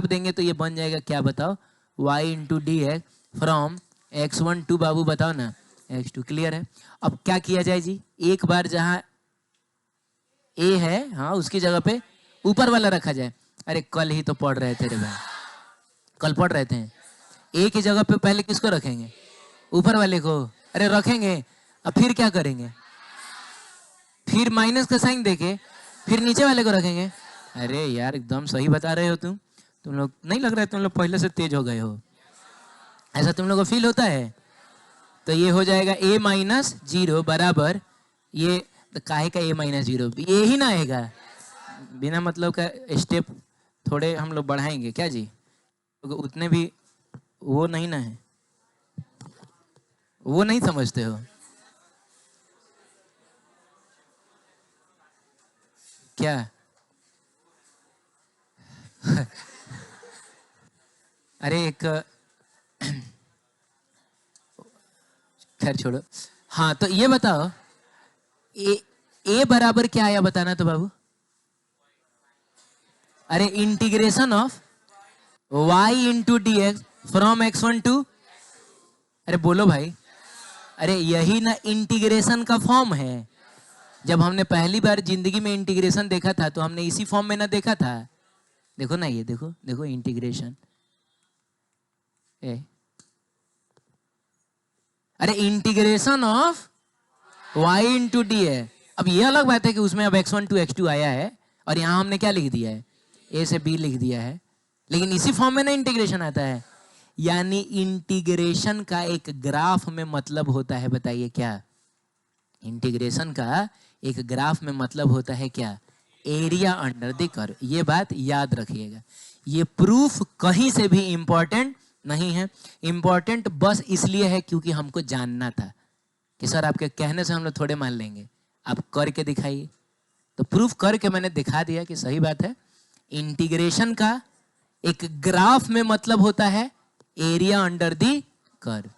देंगे तो ये बन जाएगा क्या बताओ? y into d x from x1 2 बाबू बताओ ना, x2 क्लियर है। अब क्या किया जाए जी, एक बार जहां ए है हाँ उसकी जगह पे ऊपर वाला रखा जाए। अरे कल ही तो पढ़ रहे थे रे भाई, कल पढ़ रहे थे। ए की जगह पे पहले किसको रखेंगे, ऊपर वाले को। अरे रखेंगे, अब फिर क्या करेंगे, फिर माइनस का साइन देके फिर नीचे वाले को रखेंगे। अरे यार एकदम सही बता रहे हो तुम लोग, नहीं लग रहा है तुम लोग पहले से तेज हो गए हो, ऐसा तुम लोग को फील होता है। तो ये हो जाएगा a-0 बराबर ये, तो काहे का a-0, ये ही ना आएगा, बिना मतलब का स्टेप थोड़े हम लोग बढ़ाएंगे क्या जी, तो उतने भी वो नहीं ना है, वो नहीं समझते हो क्या। अरे एक खैर छोड़ो। हाँ तो ये बताओ, ए ए बराबर क्या आया बताना तो बाबू। अरे integration of y into d x from x1 to, अरे बोलो भाई, अरे यही ना इंटीग्रेशन का फॉर्म है। जब हमने पहली बार जिंदगी में इंटीग्रेशन देखा था तो हमने इसी फॉर्म में ना देखा था। देखो ना ये देखो देखो इंटीग्रेशन, ए अरे integration of y into D है। अब ये अलग बात है कि उसमें अब x1 टू x2 आया है और यहाँ हमने क्या लिख दिया है, a से b लिख दिया है, लेकिन इसी फॉर्म में ना इंटीग्रेशन आता है। यानी इंटीग्रेशन का एक ग्राफ में मतलब होता है, बताइए क्या, इंटीग्रेशन का एक ग्राफ में मतलब होता है क्या, एरिया अंडर द कर्व। ये बात याद रखिएगा, ये प्रूफ कहीं से भी इंपॉर्टेंट नहीं है, इंपॉर्टेंट बस इसलिए है क्योंकि हमको जानना था कि सर आपके कहने से हम लोग थोड़े मान लेंगे, आप करके दिखाइए। तो प्रूफ करके मैंने दिखा दिया कि सही बात है, इंटीग्रेशन का एक ग्राफ में मतलब होता है एरिया अंडर दी कर्व।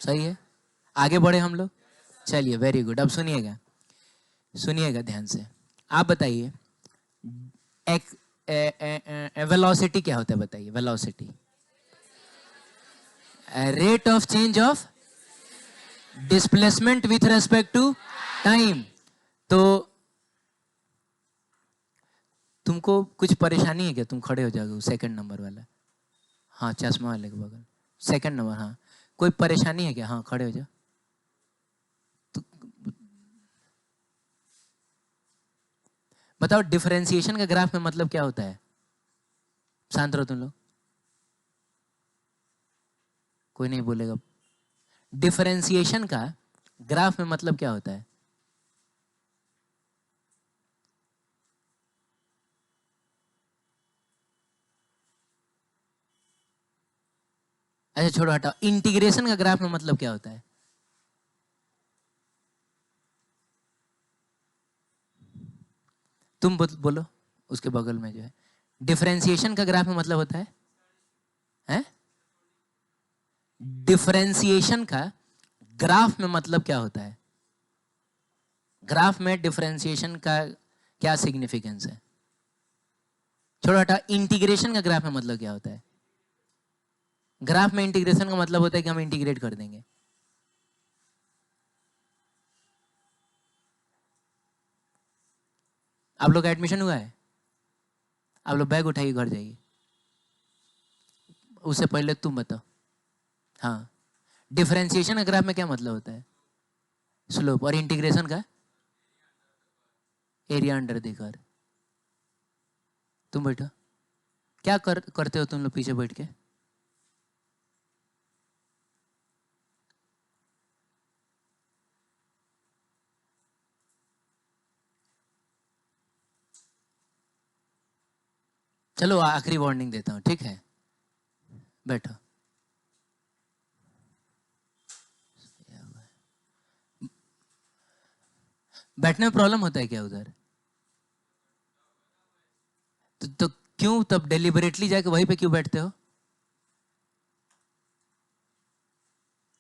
सही है, आगे बढ़े हम लोग, चलिए वेरी गुड। अब सुनिएगा, सुनिएगा ध्यान से, आप बताइए एक वेलोसिटी क्या होता है, बताइए velocity, rate of change of displacement with respect to time. तो तुमको कुछ परेशानी है क्या, तुम खड़े हो जाओगे सेकंड नंबर वाला, हाँ चश्मा वाले के बगल, सेकंड नंबर, हाँ कोई परेशानी है क्या, हाँ खड़े हो जाओ। तो बताओ डिफरेंशिएशन का ग्राफ में मतलब क्या होता है, शांत रहो तुम लोग, कोई नहीं बोलेगा। डिफरेंशिएशन का ग्राफ में मतलब क्या होता है, अच्छा छोड़ो हटाओ, इंटीग्रेशन का ग्राफ में मतलब क्या होता है, तुम बोलो, उसके बगल में जो है डिफरेंशिएशन का ग्राफ में मतलब होता है, हैं? डिफरेंशिएशन का ग्राफ में मतलब क्या होता है, ग्राफ में डिफरेंशिएशन का क्या सिग्निफिकेंस है, छोड़ो हटा, इंटीग्रेशन का ग्राफ में मतलब क्या होता है, ग्राफ में इंटीग्रेशन का मतलब होता है कि हम इंटीग्रेट कर देंगे। आप लोग का एडमिशन हुआ है, आप लोग बैग उठाइए घर जाइए, उससे पहले तुम बताओ। हाँ, डिफरेंशिएशन का ग्राफ में क्या मतलब होता है, स्लोप, और इंटीग्रेशन का एरिया अंडर द कर्व। तुम बैठो, क्या करते हो तुम लोग पीछे बैठ के, चलो आखिरी वार्निंग देता हूँ, ठीक है, बैठो। बैठने में प्रॉब्लम होता है क्या उधर, तो क्यों तब डेलिबरेटली जाके वहीं पे क्यों बैठते हो,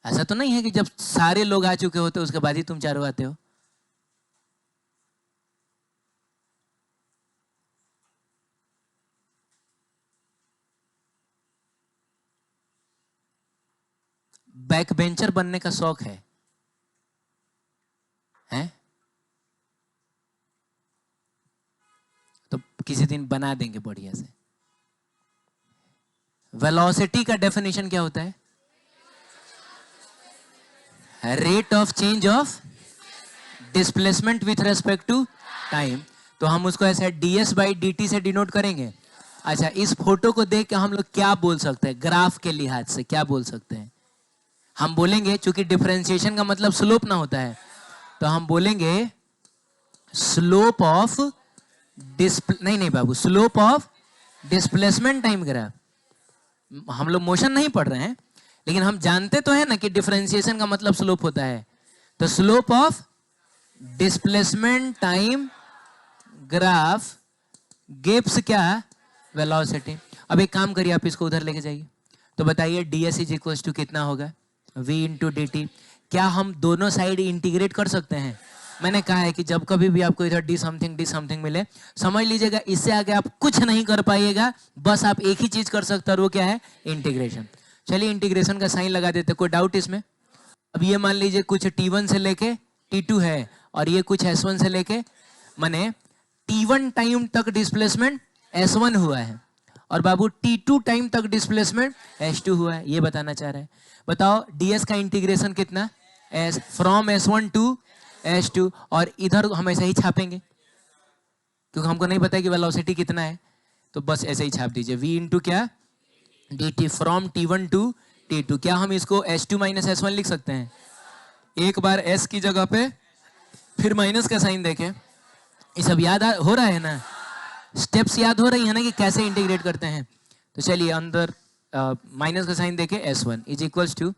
ऐसा तो नहीं है कि जब सारे लोग आ चुके होते उसके बाद ही तुम चारों आते हो। बैक बेंचर बनने का शौक है? हैं? तो किसी दिन बना देंगे बढ़िया से। वेलोसिटी का डेफिनेशन क्या होता है? Rate of change of displacement with respect to time. तो हम उसको ऐसे ds बाई dt से डिनोट करेंगे। अच्छा, इस फोटो को देख के हम लोग क्या बोल सकते हैं? ग्राफ के लिहाज से क्या बोल सकते हैं? हम बोलेंगे, चूंकि डिफरेंशिएशन का मतलब स्लोप ना होता है, तो हम बोलेंगे स्लोप ऑफ नहीं बाबू, slope of displacement time graph. हम लोग मोशन नहीं पढ़ रहे हैं, लेकिन हम जानते तो है ना कि डिफरेंशिएशन का मतलब स्लोप होता है। तो slope of displacement time graph gives क्या? वेलोसिटी। अब एक काम करिए, आप इसको उधर लेके जाइए। तो बताइए ds इज इक्वल टू कितना होगा? v into d T. क्या हम दोनों साइड इंटीग्रेट कर सकते हैं? मैंने कहा है कि जब कभी भी आपको इधर डी समथिंग मिले, समझ लीजिएगा इससे आगे आप कुछ नहीं कर पाइएगा, बस आप एक ही चीज कर सकते हैं, वो क्या है? इंटीग्रेशन। चलिए इंटीग्रेशन का साइन लगा देते, कोई डाउट इसमें? अब ये मान लीजिए कुछ t1 से लेके t2 है, और ये कुछ s1 से लेके, माने t1 टाइम तक डिस्प्लेसमेंट s1 हुआ है, और बाबू t2 टाइम तक डिस्प्लेसमेंट s2 हुआ है। ये बताना चाह रहे हैं। बताओ ds का इंटीग्रेशन कितना? s from s1 to s2, और इधर हम ऐसे ही छापेंगे क्योंकि हमको नहीं पता कि वेलोसिटी कितना है, तो बस ऐसे ही छाप दीजिए v इंटू क्या? dt from t1 to t2। क्या हम इसको s2 माइनस s1 लिख सकते हैं? एक बार s की जगह पे फिर माइनस का साइन देखें। ये सब याद हो रहा है ना? स्टेप्स याद हो रही है ना कि कैसे इंटीग्रेट करते हैं? तो चलिए अंदर माइनस का साइन देके s1 is equals to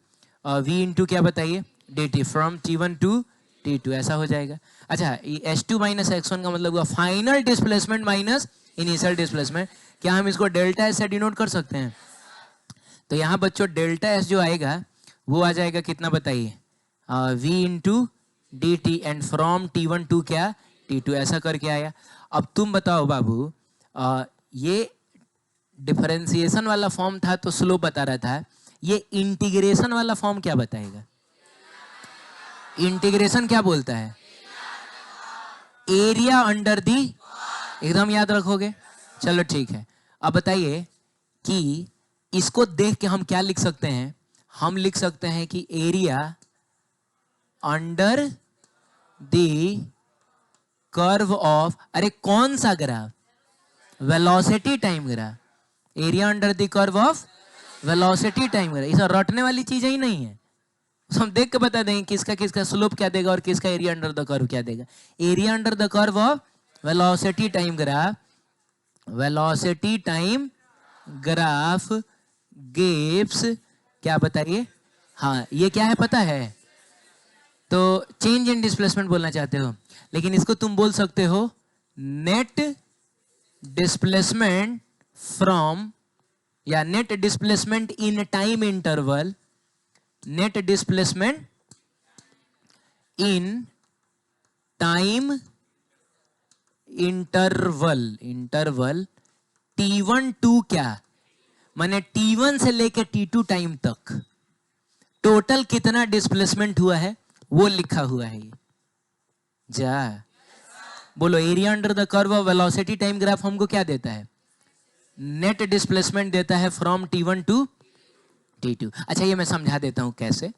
v into क्या बताइए? dt from t1 to t2, ऐसा हो जाएगा। अच्छा, ये s2 माइनस x1 का मतलब हुआ final displacement minus initial displacement. क्या हम इसको डेल्टा s से डिनोट कर सकते हैं? तो यहाँ बच्चों डेल्टा s जो आएगा वो आ जाएगा कितना बताइए? v into d t, and from t1 to क्या? t2, ऐसा करके आया। अब तुम बताओ बाबू, ये डिफरेंशिएशन वाला फॉर्म था तो स्लोप बता रहा था, ये इंटीग्रेशन वाला फॉर्म क्या बताएगा? इंटीग्रेशन क्या बोलता है? एरिया अंडर दी, एकदम याद रखोगे। चलो ठीक है। अब बताइए कि इसको देख के हम क्या लिख सकते हैं? हम लिख सकते हैं कि area under the curve of, अरे कौन सा graph? Velocity time graph. Area under the curve of velocity time graph. इसे रटने वाली चीज ही नहीं है, हम देख के बता देंगे किसका किसका स्लोप क्या देगा और किसका एरिया अंडर द कर्व क्या देगा। Area under the curve of velocity time graph, velocity time graph gives क्या बताइए? हाँ, ये क्या है पता है? तो चेंज इन डिस्प्लेसमेंट बोलना चाहते हो, लेकिन इसको तुम बोल सकते हो नेट डिस्प्लेसमेंट फ्रॉम, या net displacement in time interval, net displacement in time interval t1 to क्या, माने t1 से लेके t2 टाइम तक टोटल कितना डिस्प्लेसमेंट हुआ है वो लिखा हुआ है। ये जा बोलो, area under the curve of velocity time graph हमको क्या देता है? नेट डिस्प्लेसमेंट देता है फ्रॉम t1 टू t2। अच्छा, ये मैं समझा देता हूं कैसे।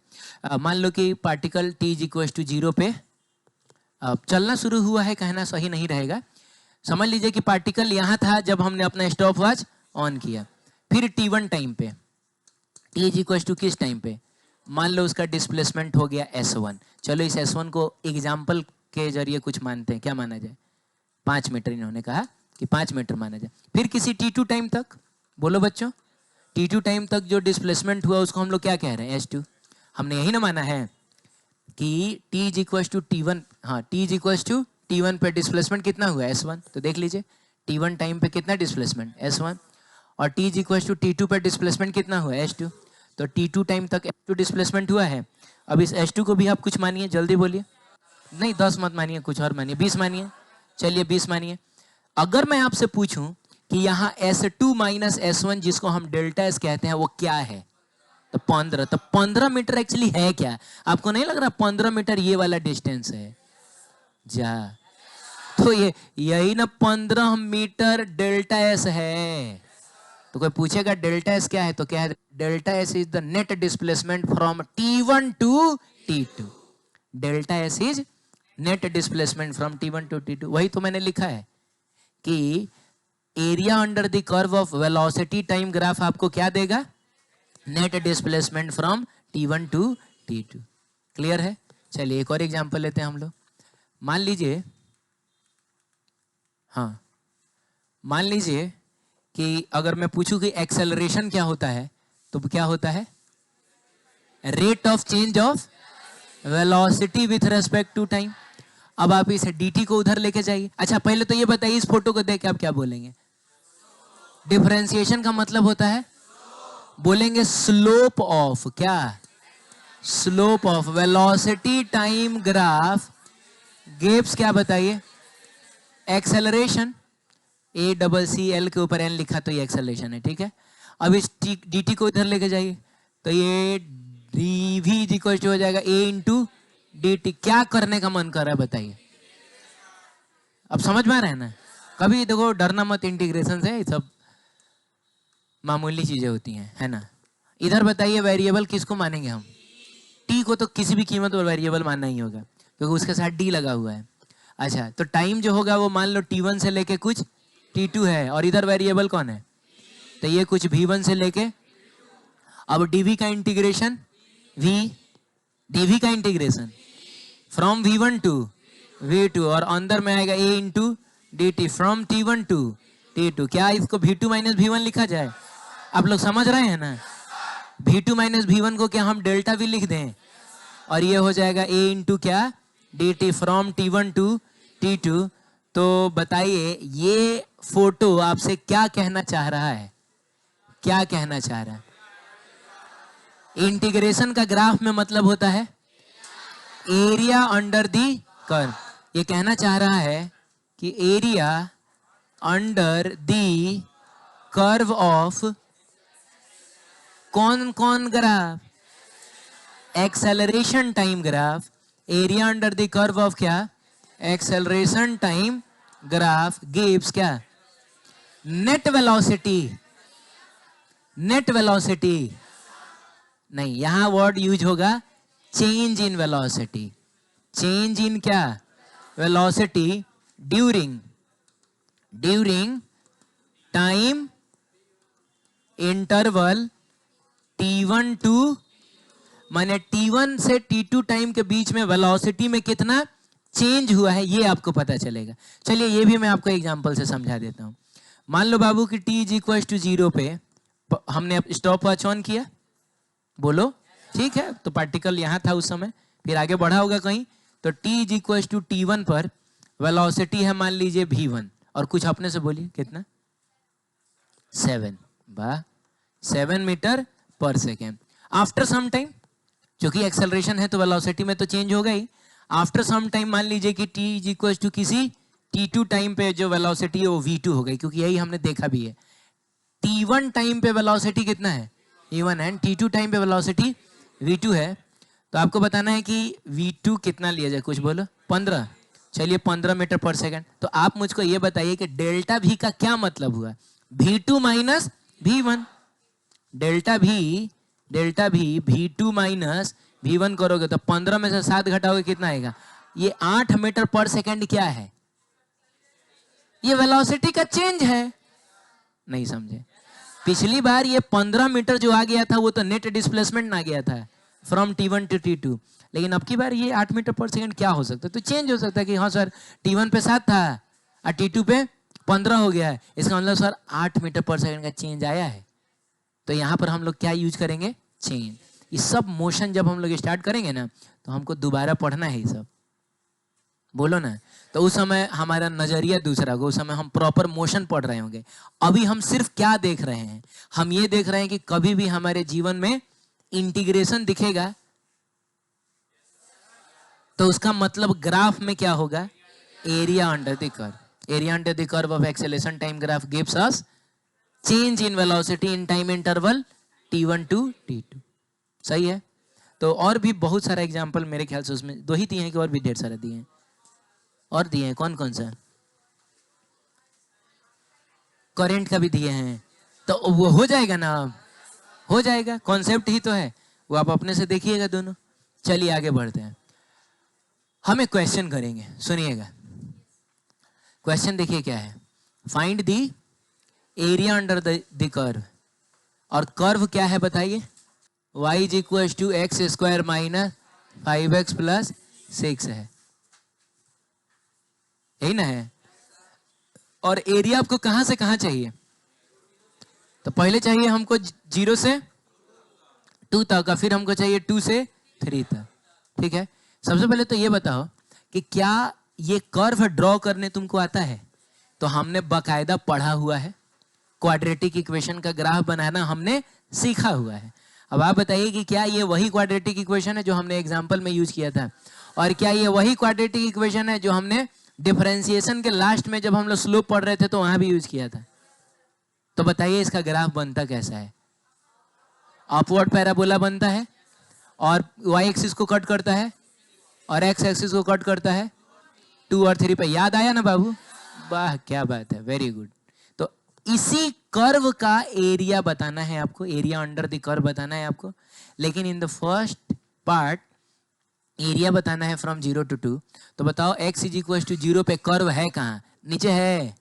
मान लो कि particle t is equal to 0 पे चलना शुरू हुआ है, कहना सही नहीं रहेगा। समझ लीजिए कि पार्टिकल यहां था जब हमने अपना स्टॉप वॉच ऑन किया, फिर t1 टाइम पे, t इज इक्वल टू किस टाइम पे? मान लो उसका डिस्प्लेसमेंट हो गया s1। चलो इस s1 को एग्जाम्पल के जरिए कुछ मानते हैं, क्या माना जाए? 5 मीटर, इन्होंने कहा कि 5 मीटर माना जाए। फिर किसी t2 टाइम तक, बोलो बच्चों, t2 टाइम तक जो डिस्प्लेसमेंट हुआ उसको हम लोग क्या कह रहे हैं? s2। हमने यही ना माना है कि t is equal to t1, हाँ t is equal to t1 पे डिस्प्लेसमेंट कितना हुआ? s1। तो देख लीजिए t1 टाइम पे कितना डिस्प्लेसमेंट? s1। और t is equal to t2 पे डिस्प्लेसमेंट कितना हुआ? s2। तो t2 टाइम तक s2 डिस्प्लेसमेंट हुआ है। अब इस s2 को भी आप कुछ मानिए, जल्दी बोलिए। नहीं 10 मत मानिए, कुछ और मानिए, 20 मानिए। चलिए 20 मानिए। अगर मैं आपसे पूछूं कि यहाँ s2 माइनस s1 जिसको हम डेल्टा s कहते हैं वो क्या है, तो 15, तो 15 मीटर एक्चुअली है क्या? आपको नहीं लग रहा 15 मीटर ये वाला डिस्टेंस है? जा, तो ये यही ना 15 मीटर डेल्टा एस है। तो कोई पूछेगा डेल्टा एस क्या है, तो क्या है? Delta s is the net displacement from T1 to T2। Delta s is net displacement from T1 to T2। वही तो मैंने लिखा है कि area under the curve of velocity time graph आपको क्या देगा? Net displacement from T1 to T2। Clear है? चलिए एक और एग्जांपल लेते हैं हम लोग। मान लीजिए, हाँ, मान लीजिए कि अगर मैं पूछूं कि एक्सेलरेशन क्या होता है, तो क्या होता है? Rate of change of velocity with respect to time. अब आप इस dt को उधर लेके जाइए। अच्छा पहले तो ये बताइए, इस फोटो को देख के आप क्या बोलेंगे? डिफरेंशिएशन का मतलब होता है, बोलेंगे स्लोप ऑफ, क्या? Slope of velocity time graph gives, क्या बताइए? एक्सेलरेशन। ACCL के ऊपर n लिखा तो ये एक्सेलरेशन है, ठीक है। अब इस dt को इधर लेके जाइए, तो ये dv हो जाएगा a इंटू dt। क्या करने का मन कर रहा है बताइए? अब समझ में आ रहा है ना? कभी देखो डरना मत, इंटीग्रेशन से सब मामूली चीजें होती हैं, है ना। इधर बताइए वेरिएबल किसको मानेंगे हम? t को तो किसी भी कीमत पर वेरिएबल मानना ही होगा, क्योंकि उसके साथ d लगा हुआ है। अच्छा, तो टाइम जो होगा वो मान लो T1 से लेके कुछ T2 है, और इधर वेरिएबल कौन है? तो ये कुछ V1 से लेके, अब dv का इंटीग्रेशन dv का integration from V1 to V2, और अंदर में आएगा a into dt from T1 to T2। क्या इसको V2 माइनस V1 लिखा जाए? आप लोग समझ रहे हैं ना? V2 माइनस V1 को क्या हम डेल्टा v लिख दें, और ये हो जाएगा a इंटू क्या dt from T1 to T2। तो बताइए ये फोटो आपसे क्या कहना चाह रहा है? क्या कहना चाह रहा है? इंटीग्रेशन का ग्राफ में मतलब होता है एरिया अंडर दी कर्व। ये कहना चाह रहा है कि area under the curve of कौन कौन graph? Acceleration time graph. Area under the curve of क्या? एक्सेलरेशन टाइम ग्राफ गिव्स क्या? Net velocity. नेट वेलोसिटी नहीं, यहां वर्ड यूज होगा change in velocity. Change in क्या? Velocity during time interval T1 to, माने T1 से T2 time के बीच में वेलोसिटी में कितना चेंज हुआ है, ये आपको पता चलेगा। चलिए ये भी मैं आपको एग्जांपल से समझा देता हूं। मान लो बाबू कि t इज इक्वल टू 0 पे हमने स्टॉप वॉच ऑन किया, बोलो ठीक है, तो पार्टिकल यहां था उस समय, फिर आगे बढ़ा होगा कहीं, तो t is equal to T1 पर वेलोसिटी है मान लीजिए V1, और कुछ अपने से बोलिए कितना? 7। वाह, 7 मीटर पर सेकेंड। आफ्टर सम टाइम, क्योंकि एक्सेलरेशन है तो वेलोसिटी में तो चेंज होगा ही। आफ्टर सम टाइम मान लीजिए कि t इज इक्वल टू किसी T2 टाइम पे जो वेलोसिटी है वो V2 हो गई, क्योंकि यही हमने देखा भी है। T1 टाइम पे वेलोसिटी कितना है? V1 है, T2 टाइम पे वेलोसिटी V2 है। तो आपको बताना है कि V2 कितना लिया जाए, कुछ बोलो। 15। चलिए 15 मीटर पर सेकंड। तो आप मुझको ये बताइए कि डेल्टा V का क्या मतलब हुआ? V2 minus V1। डेल्टा भी V2 माइनस V1 करोगे तो 15 में से 7 घटाओगे कितना आएगा? ये 8 मीटर पर सेकंड क्या है? ये वेलोसिटी का चेंज है। नहीं समझे? पिछली बार ये 15 मीटर जो आ गया था वो तो नेट डिस्प्लेसमेंट आ गया था फ्रॉम T1 टू T2, लेकिन अब की बार ये 8 मीटर पर सेकंड क्या हो सकता है? तो चेंज हो सकता है कि हाँ सर T1 पे 7 था और T2 पे 15 हो गया है, इसका मतलब सर 8 मीटर पर सेकंड का चेंज आया है। तो यहाँ पर हम लोग क्या यूज करेंगे? चेंज। ये सब मोशन जब हम लोग स्टार्ट करेंगे ना तो हमको दोबारा पढ़ना है ये सब, बोलो ना। तो उस समय हमारा नजरिया दूसरा होगा, उस समय हम प्रॉपर मोशन पढ़ रहे होंगे। अभी हम सिर्फ क्या देख रहे हैं? हम ये देख रहे हैं कि कभी भी हमारे जीवन में इंटीग्रेशन दिखेगा तो उसका मतलब ग्राफ में क्या होगा? Area under the curve. Area under the curve of acceleration time graph gives us change in velocity in time interval T1 to T2। सही है। तो और भी बहुत सारा एग्जाम्पल मेरे ख्याल से उसमें 2 ही दिए हैं कि और भी ढेर सारा दिए हैं, और दिए हैं कौन कौन सा, करंट का भी दिए हैं। तो वो हो जाएगा ना, हो जाएगा, कॉन्सेप्ट ही तो है वो, आप अपने से देखिएगा दोनों। चलिए आगे बढ़ते हैं, हम एक क्वेश्चन करेंगे, सुनिएगा। क्वेश्चन देखिए क्या है, find the area under the curve, और कर्व क्या है बताइए, y is equal to x square minus 5x plus 6 है, यही ना है। और एरिया आपको कहां से कहां चाहिए, तो पहले चाहिए हमको 0 से 2 तक का, फिर हमको चाहिए 2 से 3 तक, ठीक है। सबसे पहले तो ये बताओ कि क्या ये कर्व ड्रॉ करने तुमको आता है, तो हमने बकायदा पढ़ा हुआ है, क्वाड्रेटिक इक्वेशन का ग्राफ बनाना हमने सीखा हुआ है। अब आप बताइए कि क्या ये वही क्वाड्रेटिक इक्वेशन है जो हमने एग्जाम्पल में यूज किया था, और क्या ये वही क्वाड्रेटिक इक्वेशन है जो हमने डिफरेंशिएशन के लास्ट में जब हम लोग स्लोप पढ़ रहे थे तो वहां भी यूज किया था। तो बताइए इसका ग्राफ बनता कैसा है, अपवर्ड पैराबोला बनता है, और y एक्सिस को कट करता है, और x एक्सिस को कट करता है 2 और 3 पे। याद आया ना बाबू, वाह क्या बात है, वेरी गुड। तो इसी कर्व का एरिया बताना है आपको, एरिया अंडर द कर्व बताना है आपको। लेकिन in the first part area बताना है फ्रॉम 0 to 2। तो बताओ x इज इक्वल टू 0 पे कर्व है कहाँ, नीचे है,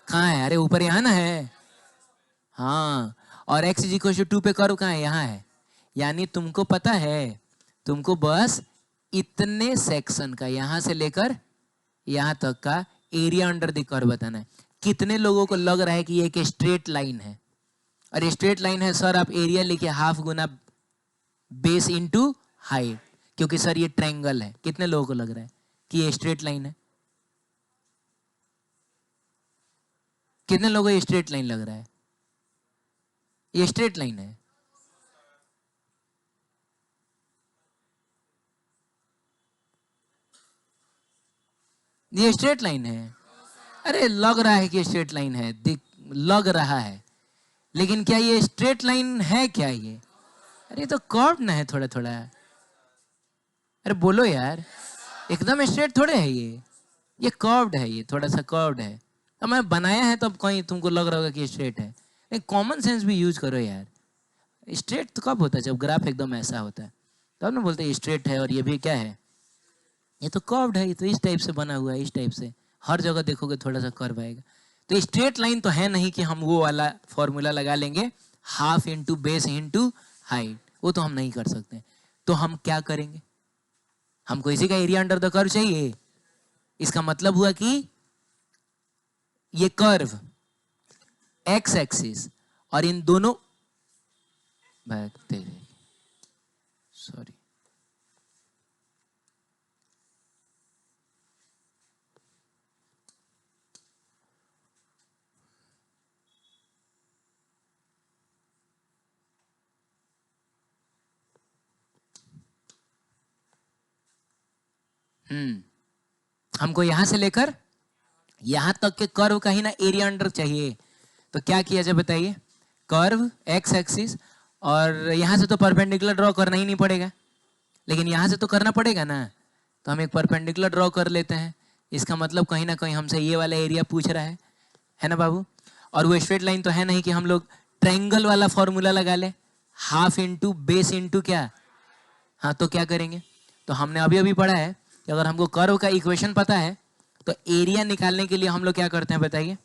कहाँ है, अरे ऊपर यहाँ ना है, हाँ। और x इज इक्वल टू 2 पे कर्व कहाँ है, यहाँ है। यानी तुमको पता है, तुमको बस इतने सेक्शन का, यहां से लेकर यहां तक का एरिया अंडर द कर्व बताना है। कितने लोगों को लग रहा है कि ये एक स्ट्रेट लाइन है, और स्ट्रेट लाइन है सर, आप एरिया लिखिए हाफ गुना बेस इनटू हाइट, क्योंकि सर ये ट्रायंगल है। कितने लोगों को लग रहा है कि ये स्ट्रेट लाइन है, कितने लोगों को ये स्ट्रेट लाइन लग रहा है, ये स्ट्रेट लाइन है। ये स्ट्रेट लाइन है, अरे लग रहा है कि स्ट्रेट लाइन है, लग रहा है, लेकिन क्या ये स्ट्रेट लाइन है क्या ये, अरे तो कर्व ना है थोड़ा थोड़ा, अरे बोलो यार, एकदम स्ट्रेट थोड़े है ये कर्व्ड है, ये थोड़ा सा कर्व्ड है। तो मैं बनाया है तब कहीं तुमको लग रहा होगा कि स्ट्रेट है, एक कॉमन सेंस भी यूज करो यार। स्ट्रेट तो कब होता है, जब ग्राफ एकदम ऐसा होता है तब ना बोलते हैं स्ट्रेट है, और ये भी क्या है, ये तो कर्व्ड है, ये तो इस टाइप से बना हुआ है, इस टाइप से हर जगह देखोगे थोड़ा सा कर्व आएगा। तो स्ट्रेट लाइन तो है नहीं कि हम वो वाला फॉर्मूला लगा लेंगे half into base into height, वो तो हम नहीं कर सकते। तो हम क्या करेंगे, हमको इसी का एरिया अंडर द कर्व चाहिए। इसका मतलब हुआ कि ये कर्व एक्स एक्सिस और इन दोनों, सॉरी, हमको यहां से लेकर यहां तक के कर्व का ही ना एरिया अंडर चाहिए। तो क्या किया जाए बताइए, कर्व एक्स एक्सिस, और यहां से तो परपेंडिकुलर ड्रॉ करना ही नहीं पड़ेगा, लेकिन यहां से तो करना पड़ेगा ना। तो हम एक परपेंडिकुलर ड्रॉ कर लेते हैं, इसका मतलब कहीं ना कहीं हमसे ये वाला एरिया पूछ रहा है ना बाबू। और वो स्ट्रेट लाइन तो है नहीं कि हम लोग ट्रायंगल वाला फॉर्मूला लगा ले, हाफ इंटू बेस इंटू क्या, हाँ। तो क्या करेंगे, तो हमने अभी अभी पढ़ा है कि अगर हमको कर्व का इक्वेशन पता है तो एरिया निकालने के लिए हम लोग क्या करते हैं बताइए,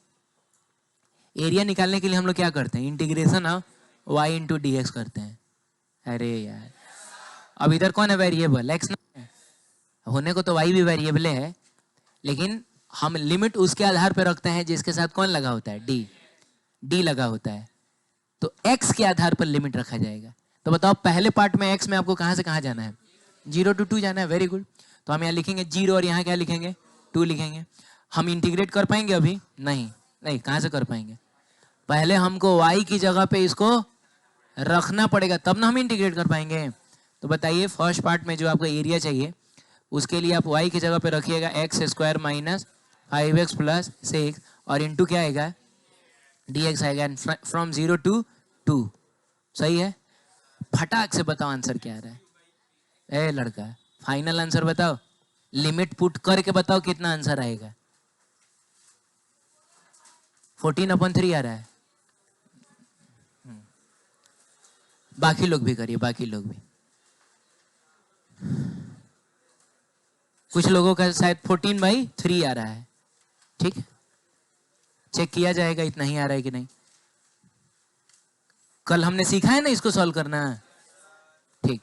एरिया निकालने के लिए हम लोग क्या करते हैं, integration of y into d x करते हैं। अरे यार, अब इधर कौन है वेरिएबल, एक्स ना है, होने को तो y भी वेरिएबल है, लेकिन हम लिमिट उसके आधार पर रखते हैं जिसके साथ कौन लगा होता है, डी लगा होता है। तो x के आधार पर लिमिट रखा जाएगा। तो बताओ पहले पार्ट में x में आपको कहां से कहां जाना है, 0 to 2 जाना है, वेरी गुड। तो हम यहाँ लिखेंगे 0 और यहाँ क्या लिखेंगे 2 लिखेंगे। हम इंटीग्रेट कर पाएंगे अभी, नहीं कहां से कर पाएंगे, पहले हमको y की जगह पे इसको रखना पड़ेगा तब ना हम इंटीग्रेट कर पाएंगे। तो बताइए फर्स्ट पार्ट में जो आपको एरिया चाहिए उसके लिए आप y की जगह पे रखिएगा x square minus 5x plus 6, और इंटू क्या आएगा dx आएगा, फ्रॉम 0 to 2, सही है। फटाक से बताओ आंसर क्या आ रहा है। ए लड़का, फाइनल आंसर बताओ, लिमिट पुट करके बताओ कितना आंसर आएगा। 14/3 आ रहा है। बाकी लोग भी करिए, बाकी लोग भी। कुछ लोगों का शायद 14/3 आ रहा है। ठीक है, चेक किया जाएगा इतना ही आ रहा है कि नहीं। कल हमने सीखा है ना इसको सॉल्व करना। ठीक,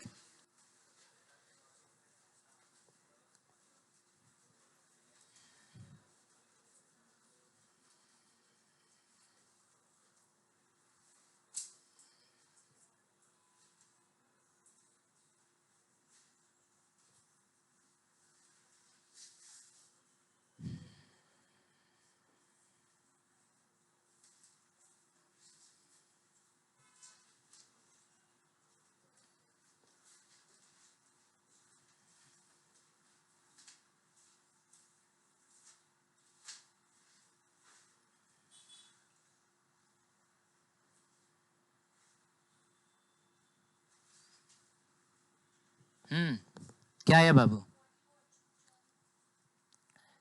क्या आया बाबू?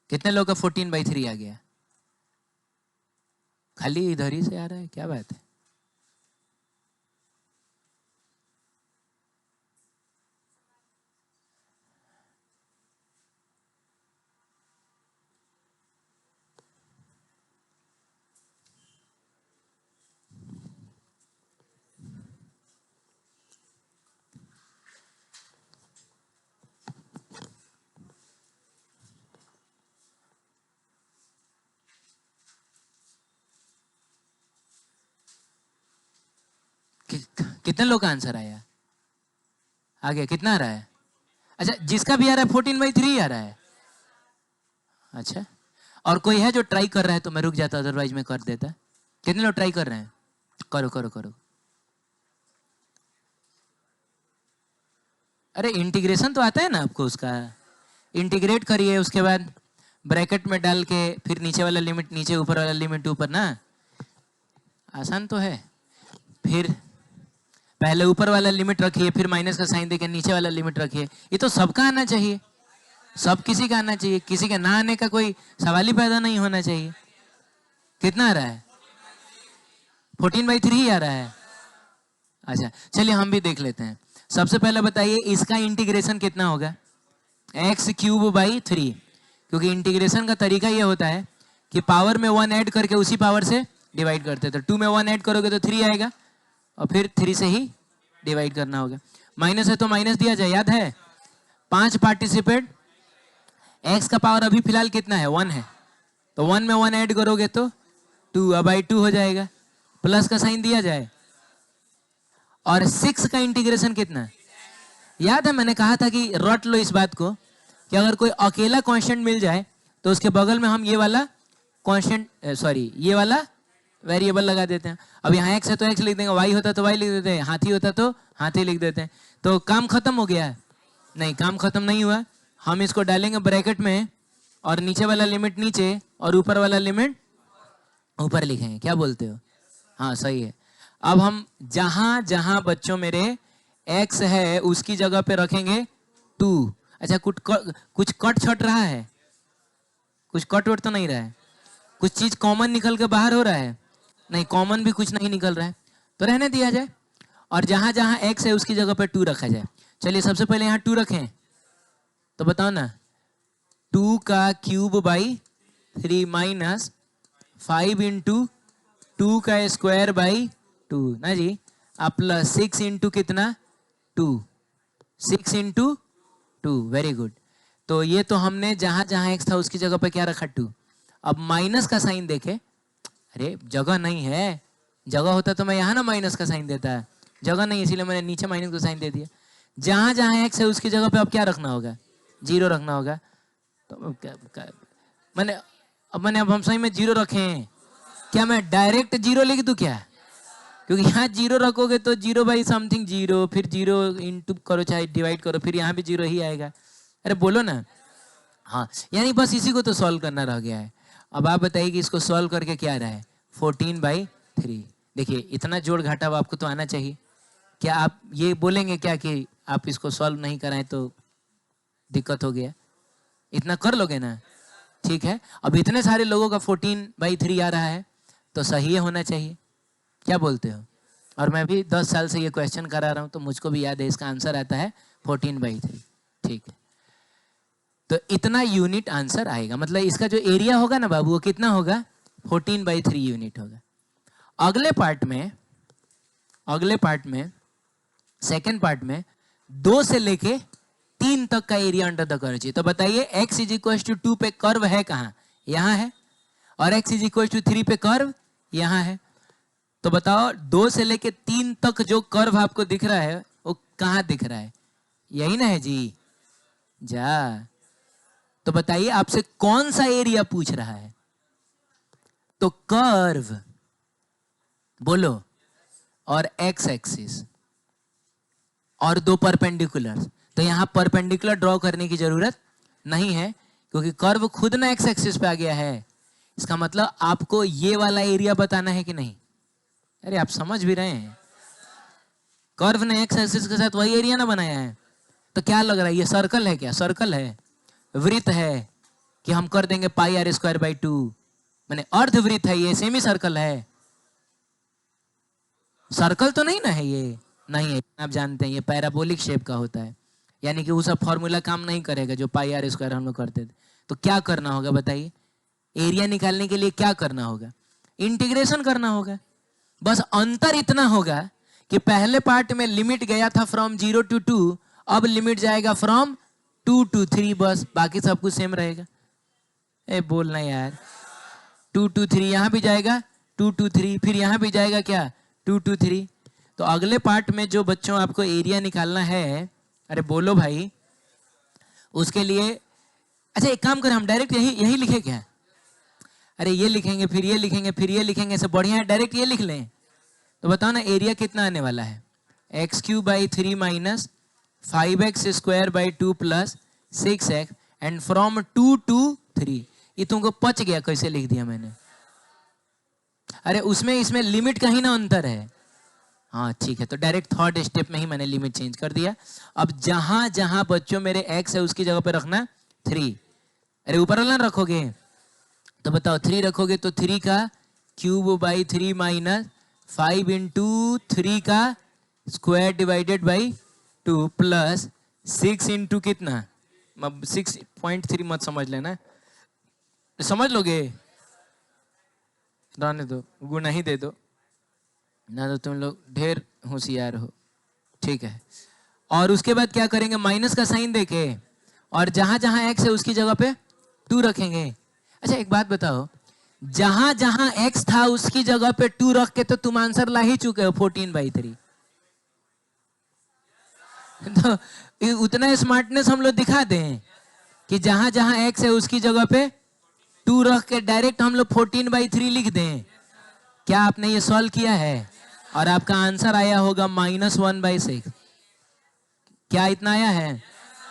कितने लोग का 14/3 आ गया? खाली इधर ही से आ रहा है, क्या बात है? कितने लोग का आंसर आया? आ गया? कितना आ रहा है? अच्छा, जिसका भी आ रहा है 14/3 आ रहा है। अच्छा, और कोई है जो ट्राई कर रहा है? तो मैं रुक जाता, अदरवाइज मैं कर देता। कितने लोग ट्राई कर रहे हैं? करो करो करो। अरे इंटीग्रेशन तो आता है ना आपको उसका, इंटीग्रेट करिए, उसके बाद ब्रैकेट में डाल के फिर नीचे वाला लिमिट नीचे, ऊपर वाला लिमिट ऊपर ना। आसान तो है। फिर पहले ऊपर वाला लिमिट रखिए, फिर माइनस का साइन देके नीचे वाला लिमिट रखिए। ये तो सबका आना चाहिए, सब किसी का आना चाहिए, किसी के ना आने का कोई सवाल ही पैदा नहीं होना चाहिए। कितना आ रहा है? 14/3 आ रहा है। अच्छा चलिए हम भी देख लेते हैं। सबसे पहले बताइए इसका इंटीग्रेशन कितना होगा? x³/3, क्योंकि इंटीग्रेशन का तरीका ये होता है कि पावर में 1 ऐड करके उसी पावर से डिवाइड करते हैं। तो 2 में 1 ऐड करोगे तो 3 आएगा, और फिर 3 से ही डिवाइड करना होगा। माइनस है तो माइनस दिया जाए, याद है? 5 पार्टिसिपेट, x का पावर अभी फिलहाल कितना है? 1 है, तो 1 में 1 ऐड करोगे तो 2/2 हो जाएगा। प्लस का साइन दिया जाए। और 6 का इंटीग्रेशन कितना? याद है मैंने कहा था कि रट लो इस बात को कि अगर कोई अकेला कांस्टेंट मिल जाए तो उसके बगल में हम ये वाला कांस्टेंट, सॉरी ये वाला वेरिएबल लगा देते हैं। अब यहाँ x है तो x लिख देंगे, y होता तो y लिख देते हैं, हाथी होता तो हाथी लिख देते हैं। तो काम खत्म हो गया? नहीं, काम खत्म नहीं हुआ। हम इसको डालेंगे ब्रैकेट में, और नीचे वाला लिमिट नीचे और ऊपर वाला लिमिट ऊपर लिखेंगे। क्या बोलते हो? हाँ सही है। अब हम जहां जहां बच्चों मेरे x है उसकी जगह पे रखेंगे 2। अच्छा, कुछ कट छट रहा है? कुछ कट वट तो नहीं रहा है? कुछ चीज कॉमन निकल के बाहर हो रहा है? नहीं, कॉमन भी कुछ नहीं निकल रहा है, तो रहने दिया जाए। और जहां जहां x है उसकी जगह पे 2 रखा जाए। चलिए सबसे पहले यहाँ 2 रखें, तो बताओ ना, 2^³/3 माइनस 5 इंटू 2²/2 ना जी, आप प्लस 6 इंटू कितना? 2, 6 इंटू 2, वेरी गुड। तो ये तो हमने जहां जहां x था उसकी जगह पे क्या रखा? 2। अब माइनस का साइन देखे, अरे जगह नहीं है, जगह होता तो मैं यहाँ ना माइनस का साइन देता है, जगह नहीं इसीलिए मैंने नीचे माइनस का साइन दे दिया। जहां जहां x है उसकी जगह पे अब क्या रखना होगा? 0 रखना होगा। तो मैंने अब हम सही में 0 रखे हैं। क्या मैं डायरेक्ट 0 लिख दूं क्या? क्योंकि यहाँ 0 रखोगे तो 0/समथिंग 0, फिर 0 इंटू करो चाहे डिवाइड करो, फिर यहाँ भी 0 ही आएगा। अरे बोलो ना। हाँ, यानी बस इसी को तो सॉल्व करना रह गया है। अब आप बताइए कि इसको सॉल्व करके क्या रहा है? 14/3। देखिए इतना जोड़ घटाव आपको तो आना चाहिए। क्या आप ये बोलेंगे क्या कि आप इसको सॉल्व नहीं कराएं तो दिक्कत हो गया? इतना कर लोगे ना? ठीक है, अब इतने सारे लोगों का 14/3 आ रहा है तो सही होना चाहिए, क्या बोलते हो? और मैं भी 10 साल से ये क्वेश्चन करा रहा हूं तो मुझको भी याद है, इसका आंसर आता है 14/3। ठीक है, तो इतना यूनिट आंसर आएगा, मतलब इसका जो एरिया होगा ना बाबू वो कितना होगा? 14/3 यूनिट होगा। अगले पार्ट में सेकेंड पार्ट में 2 से लेके 3 तक का एरिया अंडर द कर्व चाहिए। तो बताइए x इज इक्वल टू 2 पे कर्व है कहाँ? यहाँ है। और x इज इक्वल टू 3 पे कर्व यहाँ है। तो बताओ 2 से लेके 3 तक जो कर्व आपको दिख रहा है वो कहाँ दिख रहा है? यही ना है जी जा। तो बताइए आपसे कौन सा एरिया पूछ रहा है? तो कर्व बोलो, और x एक्सिस और 2 परपेंडिकुलर। तो यहां परपेंडिकुलर ड्रॉ करने की जरूरत नहीं है क्योंकि कर्व खुद ना x एक्सिस पे आ गया है। इसका मतलब आपको ये वाला एरिया बताना है कि नहीं? अरे आप समझ भी रहे हैं, कर्व ने x एक्सिस के साथ वही एरिया ना बनाया है। तो क्या लग रहा है, ये सर्कल है? क्या सर्कल है? वृत्त है कि हम कर देंगे πr²/2? मैंने अर्धवृत्त है, ये सेमी सर्कल है, सर्कल तो नहीं ना है ये। नहीं है, आप जानते हैं ये पैराबोलिक शेप का होता है, यानी कि वो सब फॉर्मूला काम नहीं करेगा जो πr² हम लोग करते थे। तो क्या करना होगा बताइए? एरिया निकालने के लिए क्या करना होगा? इंटीग्रेशन करना होगा। बस अंतर इतना होगा कि पहले पार्ट में लिमिट गया था फ्रॉम 0 to 2, अब लिमिट जाएगा फ्रॉम 2 to 3, बस बाकी सब कुछ सेम रहेगा। ए बोलना यार, 2 to 3 यहाँ भी जाएगा, 2 to 3 फिर यहाँ भी जाएगा क्या, 2 to 3। तो अगले पार्ट में जो बच्चों आपको एरिया निकालना है, अरे बोलो भाई, उसके लिए अच्छा एक काम करें, हम डायरेक्ट यही यही लिखे क्या? अरे ये लिखेंगे फिर ये लिखेंगे फिर ये लिखेंगे, ऐसे बढ़िया है डायरेक्ट ये लिख लें। तो बताओ ना एरिया कितना आने वाला है? x³/3 minus 5x²/2 plus 6x and from 2 to 3। ये तुमको पच गया कैसे लिख दिया मैंने? अरे उसमें इसमें लिमिट का ही ना अंतर है। हाँ ठीक है, तो डायरेक्ट थर्ड स्टेप में ही मैंने लिमिट चेंज कर दिया। अब जहां जहां बच्चों मेरे x है उसकी जगह पे रखना 3। अरे ऊपर वाला रखोगे तो बताओ 3 रखोगे तो 3 का क्यूब/3 माइनस 5 इंटू 3 का square divided by 2 plus 6 into कितना, 6.3 मत समझ लेना, समझ लोगे, रहने दो, गुना ही दे दो ना, तो तुम लोग ढेर होशियार हो। ठीक है, और उसके बाद क्या करेंगे, माइनस का साइन देके और जहां जहां x है उसकी जगह पे 2 रखेंगे। अच्छा एक बात बताओ, जहां जहां x था उसकी जगह पे 2 रख के तो तुम आंसर ला ही चुके हो 14/3। तो उतना स्मार्टनेस हम लोग दिखा दें कि जहां जहां x है उसकी जगह पे 2 रख के डायरेक्ट हम लोग 14/3 लिख दें। क्या आपने ये सॉल्व किया है? और आपका आंसर आया होगा -1/6। क्या इतना आया है?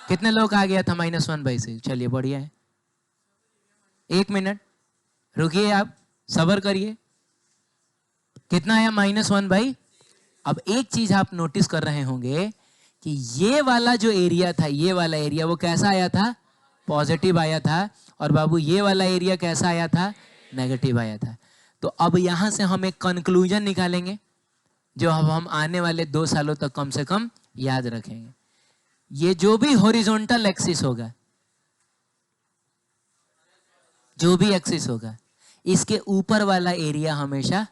कितने लोग का आ गया था -1/6? चलिए बढ़िया है। 1 मिनट रुकिए, आप सब्र करिए। कितना आया? -1/। अब एक चीज आप नोटिस कर रहे होंगे कि ये वाला जो एरिया था, ये वाला एरिया वो कैसा आया था? पॉजिटिव आया था। और बाबू ये वाला एरिया कैसा आया था? नेगेटिव आया था। तो अब यहां से हम एक कंक्लूजन निकालेंगे जो अब हम आने वाले 2 सालों तक कम से कम याद रखेंगे। ये जो भी हॉरिजॉन्टल एक्सिस होगा, जो भी एक्सिस होगा, इसके ऊपर वाला एरिया हमेशा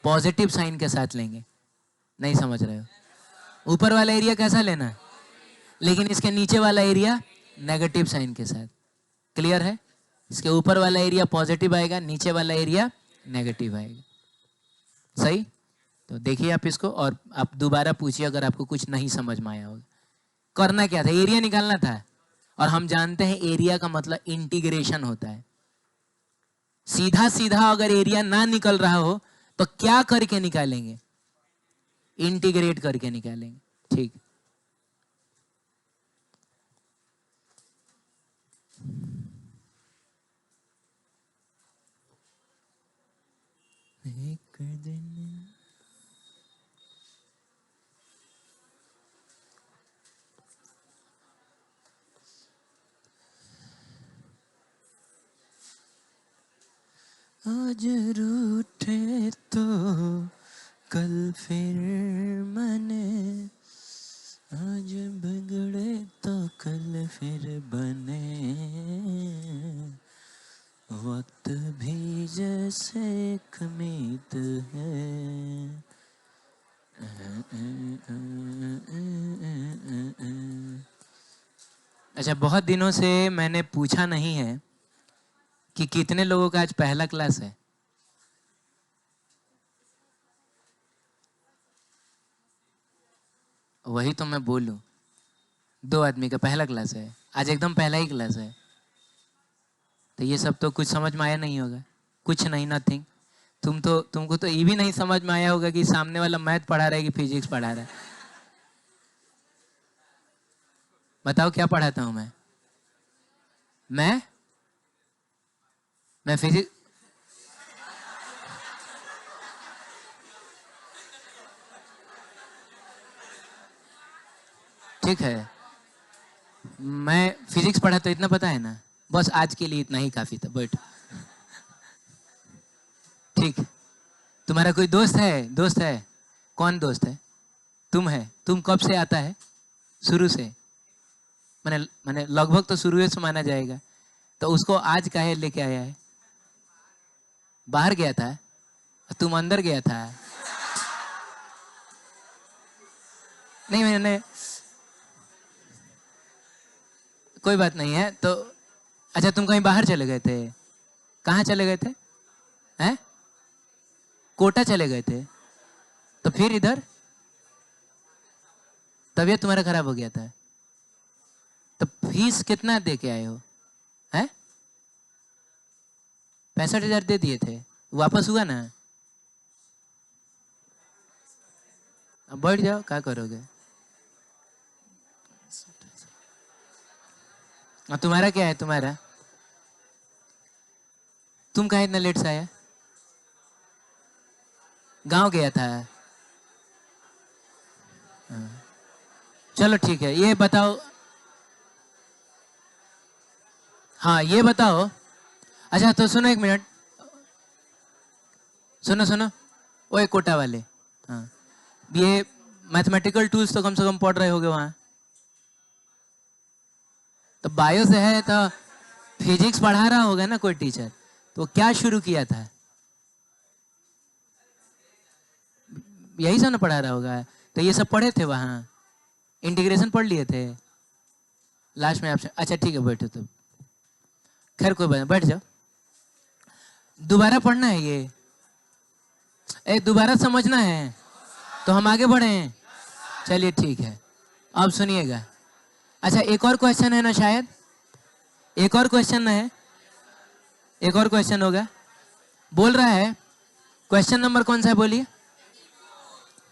पॉजिटिव साइन के साथ लेंगे। नहीं समझ रहे हो? ऊपर वाला एरिया कैसा लेना है, लेकिन इसके नीचे वाला एरिया नेगेटिव साइन के साथ। क्लियर है? इसके ऊपर वाला एरिया पॉजिटिव आएगा, नीचे वाला एरिया नेगेटिव आएगा। सही? तो देखिए आप इसको और आप दोबारा पूछिए अगर आपको कुछ नहीं समझ में आया होगा। करना क्या था? एरिया निकालना था। और हम जानते हैं एरिया का मतलब इंटीग्रेशन होता है। सीधा सीधा अगर एरिया ना निकल रहा हो तो क्या करके निकालेंगे? इंटीग्रेट करके निकालेंगे। ठीक, एक दिन आज रूठे तो कल फिर मने, आज बिगड़े तो कल फिर बने, वक्त भी जैसे एक मीत है। अच्छा, बहुत दिनों से मैंने पूछा नहीं है कि कितने लोगों का आज पहला क्लास है। वही तो मैं बोलूं, 2 आदमी का पहला क्लास है आज, एकदम पहला ही क्लास है। तो ये सब तो कुछ समझ में आया नहीं होगा, कुछ नहीं, नथिंग। तुमको तो ये भी नहीं समझ में आया होगा कि सामने वाला मैथ पढ़ा रहा है कि फिजिक्स पढ़ा रहा है। बताओ क्या पढ़ाता हूं मैं फिजिक्स। ठीक है, मैं फिजिक्स पढ़ा तो इतना पता है ना, बस आज के लिए इतना ही काफी था। बट ठीक, तुम्हारा कोई दोस्त है? कौन दोस्त है? तुम है? तुम कब से आता है? शुरू से? मैंने लगभग तो शुरू से माना जाएगा। तो उसको आज काहे लेके आया है? बाहर गया था, तुम अंदर गया था। नहीं, मैंने, कोई बात नहीं है तो। अच्छा, तुम कहीं बाहर चले गए थे? कहाँ चले गए थे? हैं? कोटा चले गए थे? तो फिर इधर तबीयत तुम्हारा खराब हो गया था? तो फीस कितना दे के आए हो? हैं? 65,000 दे दिए थे, वापस हुआ ना? अब बैठ जाओ, क्या करोगे? तुम्हारा क्या है? तुम कहाँ इतना लेट से आया? गांव गया था? चलो ठीक है, ये बताओ। हाँ, ये बताओ। अच्छा तो सुनो, 1 मिनट, सुनो। ओए कोटा वाले, हाँ, ये मैथमेटिकल टूल्स तो कम से कम पढ़ रहे होगे वहाँ? तो बायो से है तो फिजिक्स पढ़ा रहा होगा ना कोई टीचर। तो क्या शुरू किया था? यही सब ना पढ़ा रहा होगा। तो ये सब पढ़े थे वहाँ? इंटीग्रेशन पढ़ लिए थे लास्ट में आपसे? अच्छा ठीक है, बैठो तो। खैर कोई बात नहीं, बैठ जाओ। दोबारा पढ़ना है ये? दोबारा समझना है तो हम आगे बढ़े हैं। चलिए ठीक है, अब सुनिएगा। अच्छा, एक और क्वेश्चन है ना शायद? एक और क्वेश्चन है, एक और क्वेश्चन होगा। बोल रहा है, क्वेश्चन नंबर कौन सा है बोलिए?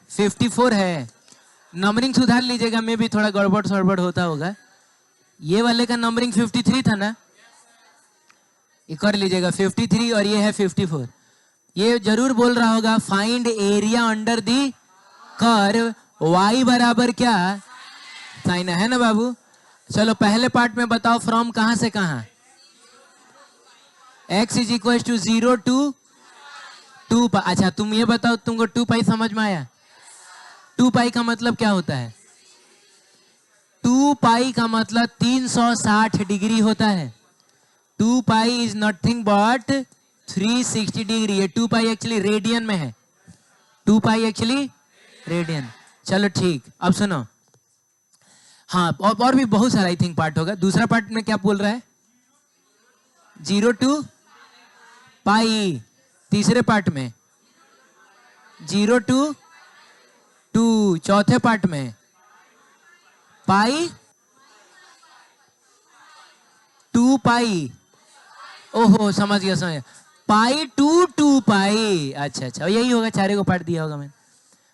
54 है। नंबरिंग सुधार लीजिएगा, मैं भी थोड़ा गड़बड़ सड़बड़ होता होगा। ये वाले का नंबरिंग 53 था ना? ये कर लीजिएगा 53 और ये है 54। ये जरूर बोल रहा होगा find area under the curve, y बराबर क्या? साइन है ना बाबू? चलो पहले पार्ट में बताओ, फ्रॉम कहां से कहां? x is equal to 0 to 2 pi. अच्छा तुम ये बताओ, तुमको 2 पाई समझ में आया? 2 पाई का मतलब क्या होता है? 2 पाई का मतलब 360 डिग्री होता है। 2 pi is nothing but 360 degree. ये 2 पाई एक्चुअली रेडियन में है। 2 पाई एक्चुअली रेडियन। चलो ठीक, अब सुनो। हाँ, और भी बहुत सारा आई थिंक पार्ट होगा। दूसरा पार्ट में क्या बोल रहा है? 0 टू पाई। तीसरे पार्ट में 0 टू 2। चौथे पार्ट में पाई 2 पाई। ओहो, समझ गया। पाई टू 2 पाई। अच्छा, यही होगा, चारे को पार्ट दिया होगा मैंने।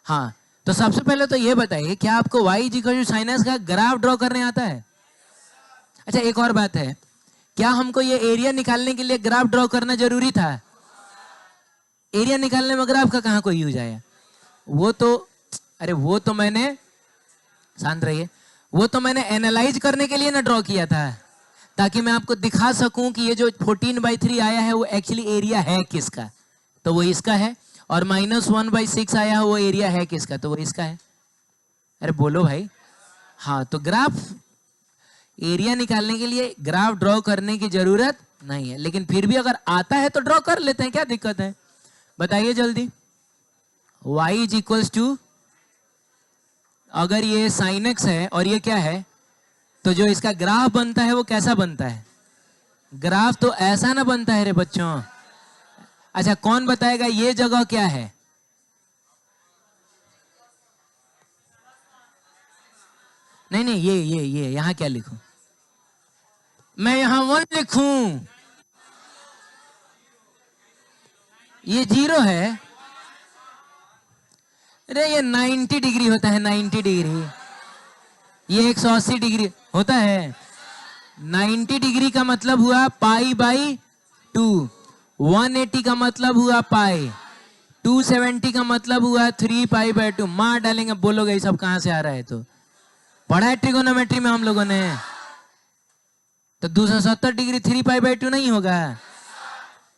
हाँ, तो सबसे पहले तो ये बताइए, क्या आपको y equal to sin s का ग्राफ ड्रॉ करने आता है? अच्छा, एक और बात है, क्या हमको ये एरिया निकालने के लिए ग्राफ ड्रॉ करना जरूरी था? एरिया निकालने में ग्राफ का कहाँ कोई यूज आया? वो तो मैंने, शांत रहिए, वो तो मैंने एनालाइज करने के लिए ना ड्रॉ किया था। ताकि मैं आपको दिखा सकूं कि ये जो 14/3 आया है वो एक्चुअली एरिया है किसका, तो वो इसका है। और -1/6 आया है वो एरिया है किसका, तो वो इसका है। अरे बोलो भाई। हाँ, तो ग्राफ एरिया निकालने के लिए ग्राफ ड्रॉ करने की जरूरत नहीं है, लेकिन फिर भी अगर आता है तो ड्रॉ कर लेते हैं, क्या दिक्कत है, बताइए जल्दी। y इज इक्वल्स टू, अगर ये sin x है और ये क्या है, तो जो इसका ग्राफ बनता है वो कैसा बनता है, ग्राफ तो ऐसा ना बनता है रे बच्चों। अच्छा कौन बताएगा ये जगह क्या है, नहीं नहीं ये यहां क्या लिखूं, मैं यहां 1 लिखूं, ये 0 है। अरे ये 90 डिग्री होता है, 90 डिग्री, ये 180 डिग्री होता है। 90 डिग्री का मतलब हुआ π/2, 180 का मतलब हुआ पाई, 270 का मतलब हुआ 3π/2। मार डालेंगे, बोलोगे ये सब कहां से आ रहा है, तो पढ़ा है ट्रिगोनोमेट्री में हम लोगों ने। तो 270 डिग्री 3π/2 नहीं होगा,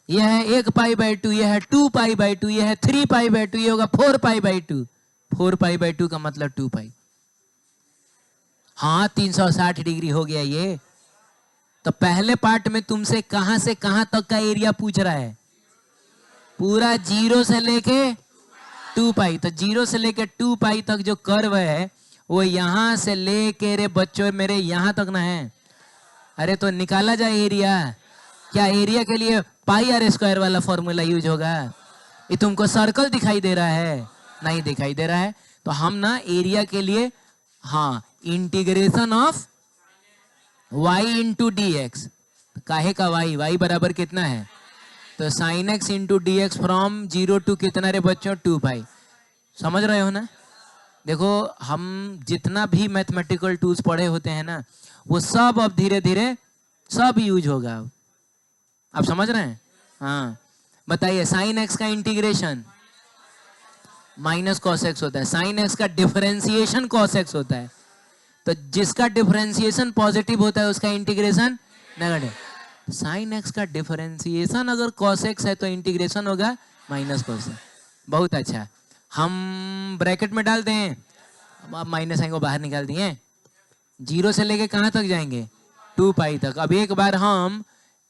यह है 1π/2, यह है 2π/2, यह है 3π/2, यह होगा 4π/2। 4π/2 का मतलब 2π। हाँ 360 डिग्री हो गया ये। तो पहले पार्ट में तुमसे कहां से कहां तक का एरिया पूछ रहा है, पूरा 0 से लेके 2π। तो 0 से लेके 2π तक जो कर्व है वो यहां से लेके रे बच्चों मेरे यहां तक ना है। अरे तो निकाला जाए एरिया, क्या एरिया के लिए πr² वाला फॉर्मूला यूज होगा, ये तुमको सर्कल दिखाई दे रहा है, नहीं दिखाई दे रहा है। तो हम ना एरिया के लिए हाँ integration of y into d x, काहे का y बराबर कितना है, तो sin x into d x from 0 to कितना रे बच्चों 2π। समझ रहे हो ना। देखो हम जितना भी मैथमेटिकल टूल्स पढ़े होते हैं ना वो सब अब धीरे धीरे सब यूज होगा। आप समझ रहे हैं। हाँ बताइए, sin x का इंटीग्रेशन माइनस cos x होता है, sin x का डिफरेंशिएशन cos x होता है। तो जिसका डिफरेंशिएशन पॉजिटिव होता है उसका इंटीग्रेशन नेगेटिव। sin x का डिफरेंशिएशन अगर cos x है तो इंटीग्रेशन होगा माइनस cos x। बहुत अच्छा, हम ब्रैकेट में डाल दें, अब माइनस साइन को बाहर निकाल दिए, 0 से लेके कहां तक जाएंगे 2π तक। अब एक बार हम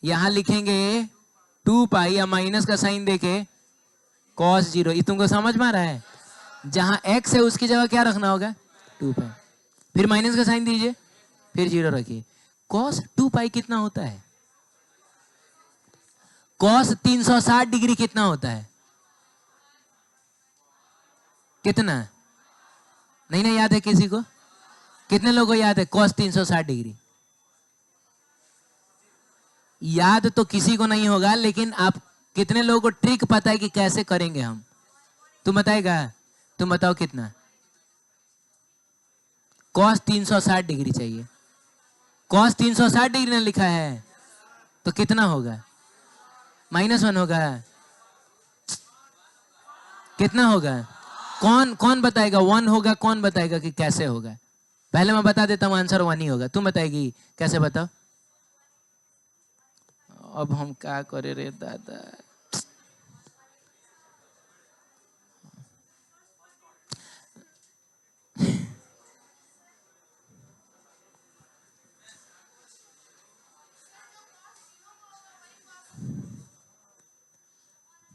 यहां लिखेंगे 2π या माइनस का साइन देके cos 0, ये तुमको समझ में आ रहा है। जहां x है उसकी जगह क्या रखना होगा 2π, फिर माइनस का साइन दीजिए, फिर 0 रखिए। cos 2π कितना होता है, cos 360 डिग्री कितना होता है, कितना, नहीं ना याद है किसी को, कितने लोगों को याद है cos 360 डिग्री। याद तो किसी को नहीं होगा, लेकिन आप कितने लोगों को ट्रिक पता है कि कैसे करेंगे हम, तुम बताएगा, तुम बताओ कितना, cos 360 डिग्री चाहिए, cos 360 डिग्री ने लिखा है तो कितना होगा -1 होगा, कितना होगा, कौन कौन बताएगा 1 होगा, कौन बताएगा कि कैसे होगा। पहले मैं बता देता हूं आंसर 1 ही होगा, तुम बताएगी कैसे, बताओ। अब हम क्या करे रे दादा,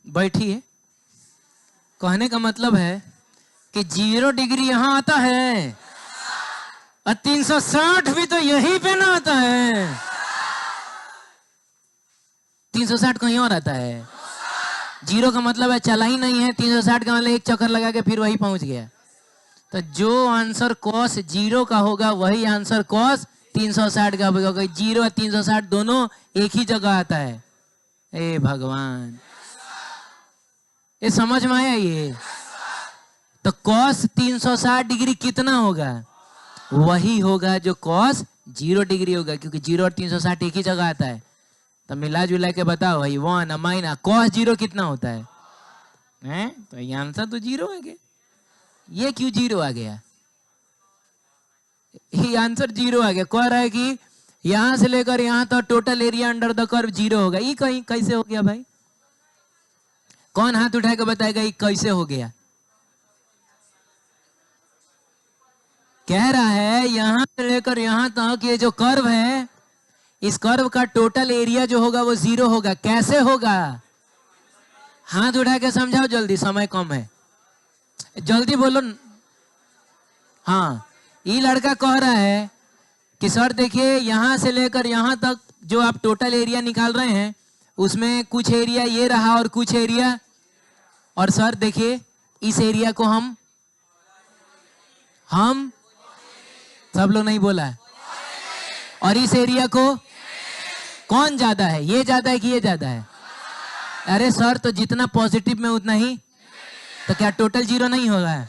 बैठिए। कहने का मतलब है कि 0 डिग्री यहां आता है और 360 भी तो यहीं पे ना आता है, 360 कहीं और आता है। 0 का मतलब है चला ही नहीं है, 360 का मतलब एक चक्कर लगा के फिर वही पहुंच गया। तो जो आंसर cos 0 का होगा वही आंसर cos 360 का होगा। 0 और 360 दोनों एक ही जगह आता है। ए भगवान, ये समझ में आया ये। तो cos 360 डिग्री कितना होगा, वही होगा जो cos 0 डिग्री होगा, क्योंकि 0 और 360 एक ही जगह आता है। तो मिला जुला के बताओ भाई, 1 माइनस cos 0 कितना होता है, हैं? तो ये आंसर तो 0 आ गया। ये क्यों 0 आ गया, ये आंसर 0 आ गया। कह रहा है कि यहां से लेकर यहां तक total area under the curve 0 होगा। ये कहीं कैसे हो गया भाई? कौन हाथ उठा के बताएगा ये कैसे हो गया? कह रहा है यहां से लेकर यहां तक ये जो कर्व है, इस कर्व का टोटल एरिया जो होगा वो 0 होगा। कैसे होगा? हाथ उठा के समझाओ जल्दी, समय कम है, जल्दी बोलो। हाँ, ये लड़का कह रहा है कि सर देखिए यहां से लेकर यहां तक जो आप टोटल एरिया निकाल रहे हैं उसमें कुछ एरिया ये रहा और कुछ एरिया, और सर देखिए इस एरिया को हम सब लोग नहीं बोला है, और इस एरिया को कौन ज्यादा है? ये ज्यादा है कि ये ज्यादा है? अरे सर तो जितना पॉजिटिव में उतना ही, तो क्या टोटल 0 नहीं होगा?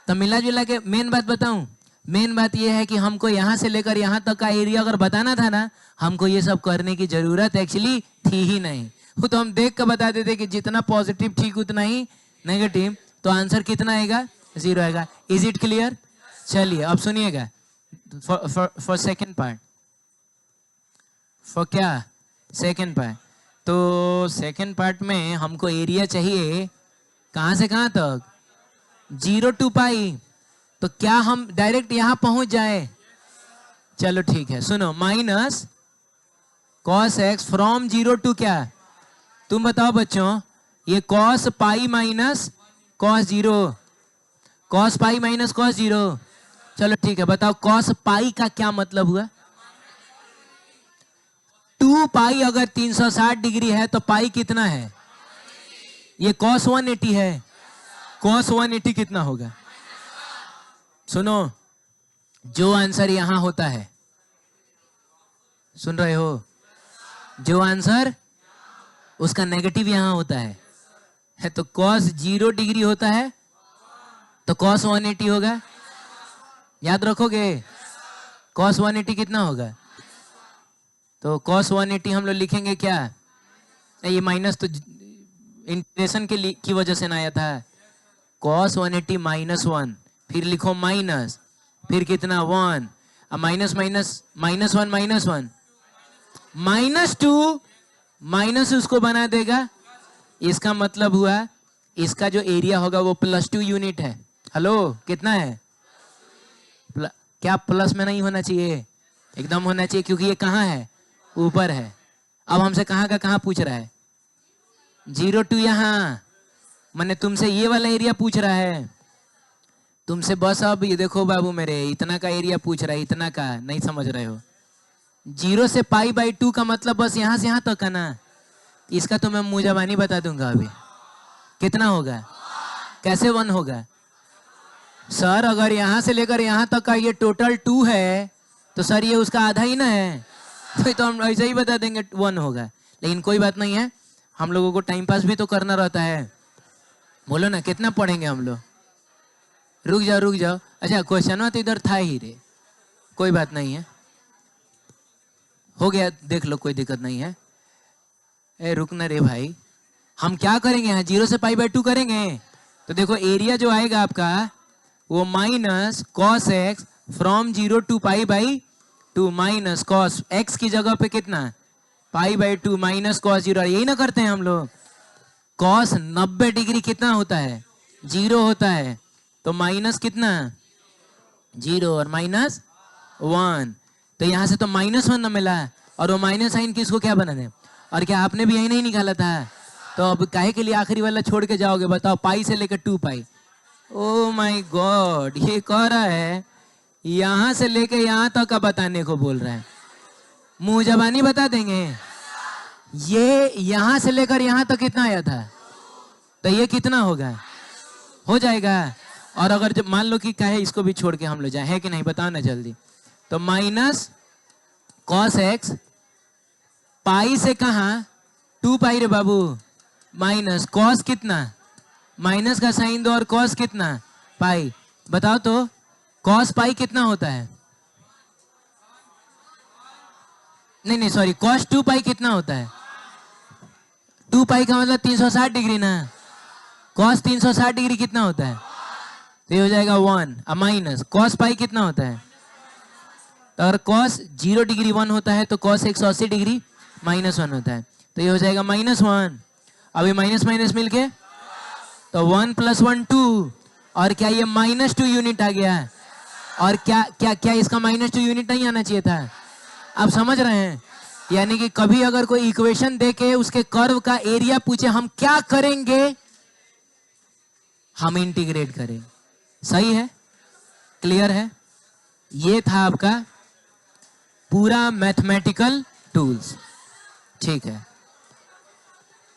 तो मिला जुला के मेन बात बताऊं, मेन बात यह है कि हमको यहां से लेकर यहां तक का एरिया अगर बताना था ना, हमको ये सब करने की जरूरत एक्चुअली थी ही नहीं। वो तो हम देख कर बता देते कि जितना पॉजिटिव ठीक उतना ही नेगेटिव, तो आंसर कितना आएगा? 0 आएगा। Is it clear? चलिए अब सुनिएगा फॉर सेकेंड पार्ट। फॉर क्या? Second part. तो सेकेंड पार्ट में हमको एरिया चाहिए कहां से कहां तक? 0 to पाई। तो क्या हम डायरेक्ट यहां पहुंच जाए? चलो ठीक है, सुनो, minus cos x from 0 to क्या? तुम बताओ बच्चों, ये cos pi minus cos 0, cos pi minus cos 0। चलो ठीक है, बताओ कॉस पाई का क्या मतलब हुआ? 2 पाई अगर 360 डिग्री है तो पाई कितना है? ये कॉस 180 है, कॉस 180 कितना होगा? सुनो, जो आंसर यहां होता है, सुन रहे हो, जो आंसर उसका नेगेटिव यहां होता है तो कॉस 0 डिग्री होता है तो कॉस 180 होगा। याद रखोगे? कॉस 180 कितना होगा? तो कॉस 180 हम लोग लिखेंगे क्या? ये माइनस तो इंटीग्रेशन की वजह से ना आया था। कॉस 180 -1, फिर लिखो माइनस, फिर कितना 1, अब माइनस माइनस -1 -1 -2, माइनस उसको बना देगा। इसका मतलब हुआ इसका जो एरिया होगा वो +2 यूनिट है। हेलो, कितना है? क्या प्लस में नहीं होना चाहिए? एकदम होना चाहिए, क्योंकि ये कहाँ है? ऊपर है। अब हमसे कहाँ का कहाँ पूछ रहा है? 0 to यहाँ, मैंने तुमसे ये वाला एरिया पूछ रहा है तुमसे। बस अब ये देखो बाबू मेरे, इतना का एरिया पूछ रहा है, इतना का नहीं समझ रहे हो। 0 से π/2 का मतलब बस यहाँ से यहाँ तक है ना। इसका तो मैं मुंह जबानी बता दूंगा अभी। कितना होगा? कैसे 1 होगा? सर अगर यहाँ से लेकर यहाँ तक का ये टोटल 2 है तो सर ये उसका आधा ही ना है, तो हम ऐसे ही बता देंगे 1 होगा। लेकिन कोई बात नहीं है, हम लोगों को टाइम पास भी तो करना रहता है। बोलो ना, कितना पढ़ेंगे हम लोग? रुक जाओ। अच्छा, क्वेश्चन तो इधर था ही रे, कोई बात नहीं है, हो गया, देख लो, कोई दिक्कत नहीं है। ए रुक ना रे भाई, हम क्या करेंगे यहाँ? 0 से π/2 करेंगे। तो देखो एरिया जो आएगा आपका वो minus cos x from 0 to π/2 minus cos x की जगह पे कितना? π/2 माइनस कॉस 0। यही ना करते हैं हम लोग? कॉस 90 डिग्री कितना होता है? 0 होता है। तो माइनस कितना? 0 और माइनस 1। तो यहाँ से तो -1 ना मिला, और वो माइनस साइन किसको क्या बना दे? और क्या आपने भी यही नहीं निकाला था? तो अब काहे के लिए आखिरी वाला छोड़ के जाओगे? बताओ, पाई से लेकर 2 पाई। ओ माय गॉड, ये कह रहा है यहां से लेके यहां तक का बताने को बोल रहा है। मुंह जबानी बता देंगे। ये यहां से लेकर यहां तक कितना आया था, तो ये कितना होगा? हो जाएगा। और अगर जब मान लो कि कहे इसको भी छोड़ के हम लोग जाए, है कि नहीं? बताओ ना जल्दी। तो माइनस कॉस एक्स, पाई से कहा 2 पाई रे बाबू, माइनस कॉस कितना? माइनस का साइन दो और कॉस कितना? पाई। बताओ तो कॉस पाई कितना होता है? नहीं सॉरी, कॉस 2 पाई कितना होता है? 2 पाई का मतलब 360 डिग्री ना। कॉस 360 डिग्री कितना होता है? तो ये हो जाएगा 1। अब माइनस कॉस पाई कितना होता है? तो अगर cos 0 डिग्री 1 होता है तो cos 180 डिग्री -1 होता है, तो ये हो जाएगा -1। अभी माइनस माइनस मिलके तो 1 + 1 2, और क्या ये -2 यूनिट आ गया है, और क्या क्या क्या इसका -2 यूनिट नहीं आना चाहिए था? आप समझ रहे हैं? यानी कि कभी अगर कोई इक्वेशन देके उसके कर्व का एरिया पूछे, हम क्या करेंगे? हम इंटीग्रेट करेंगे। सही है? क्लियर है? ये था आपका पूरा मैथमेटिकल टूल्स। ठीक है।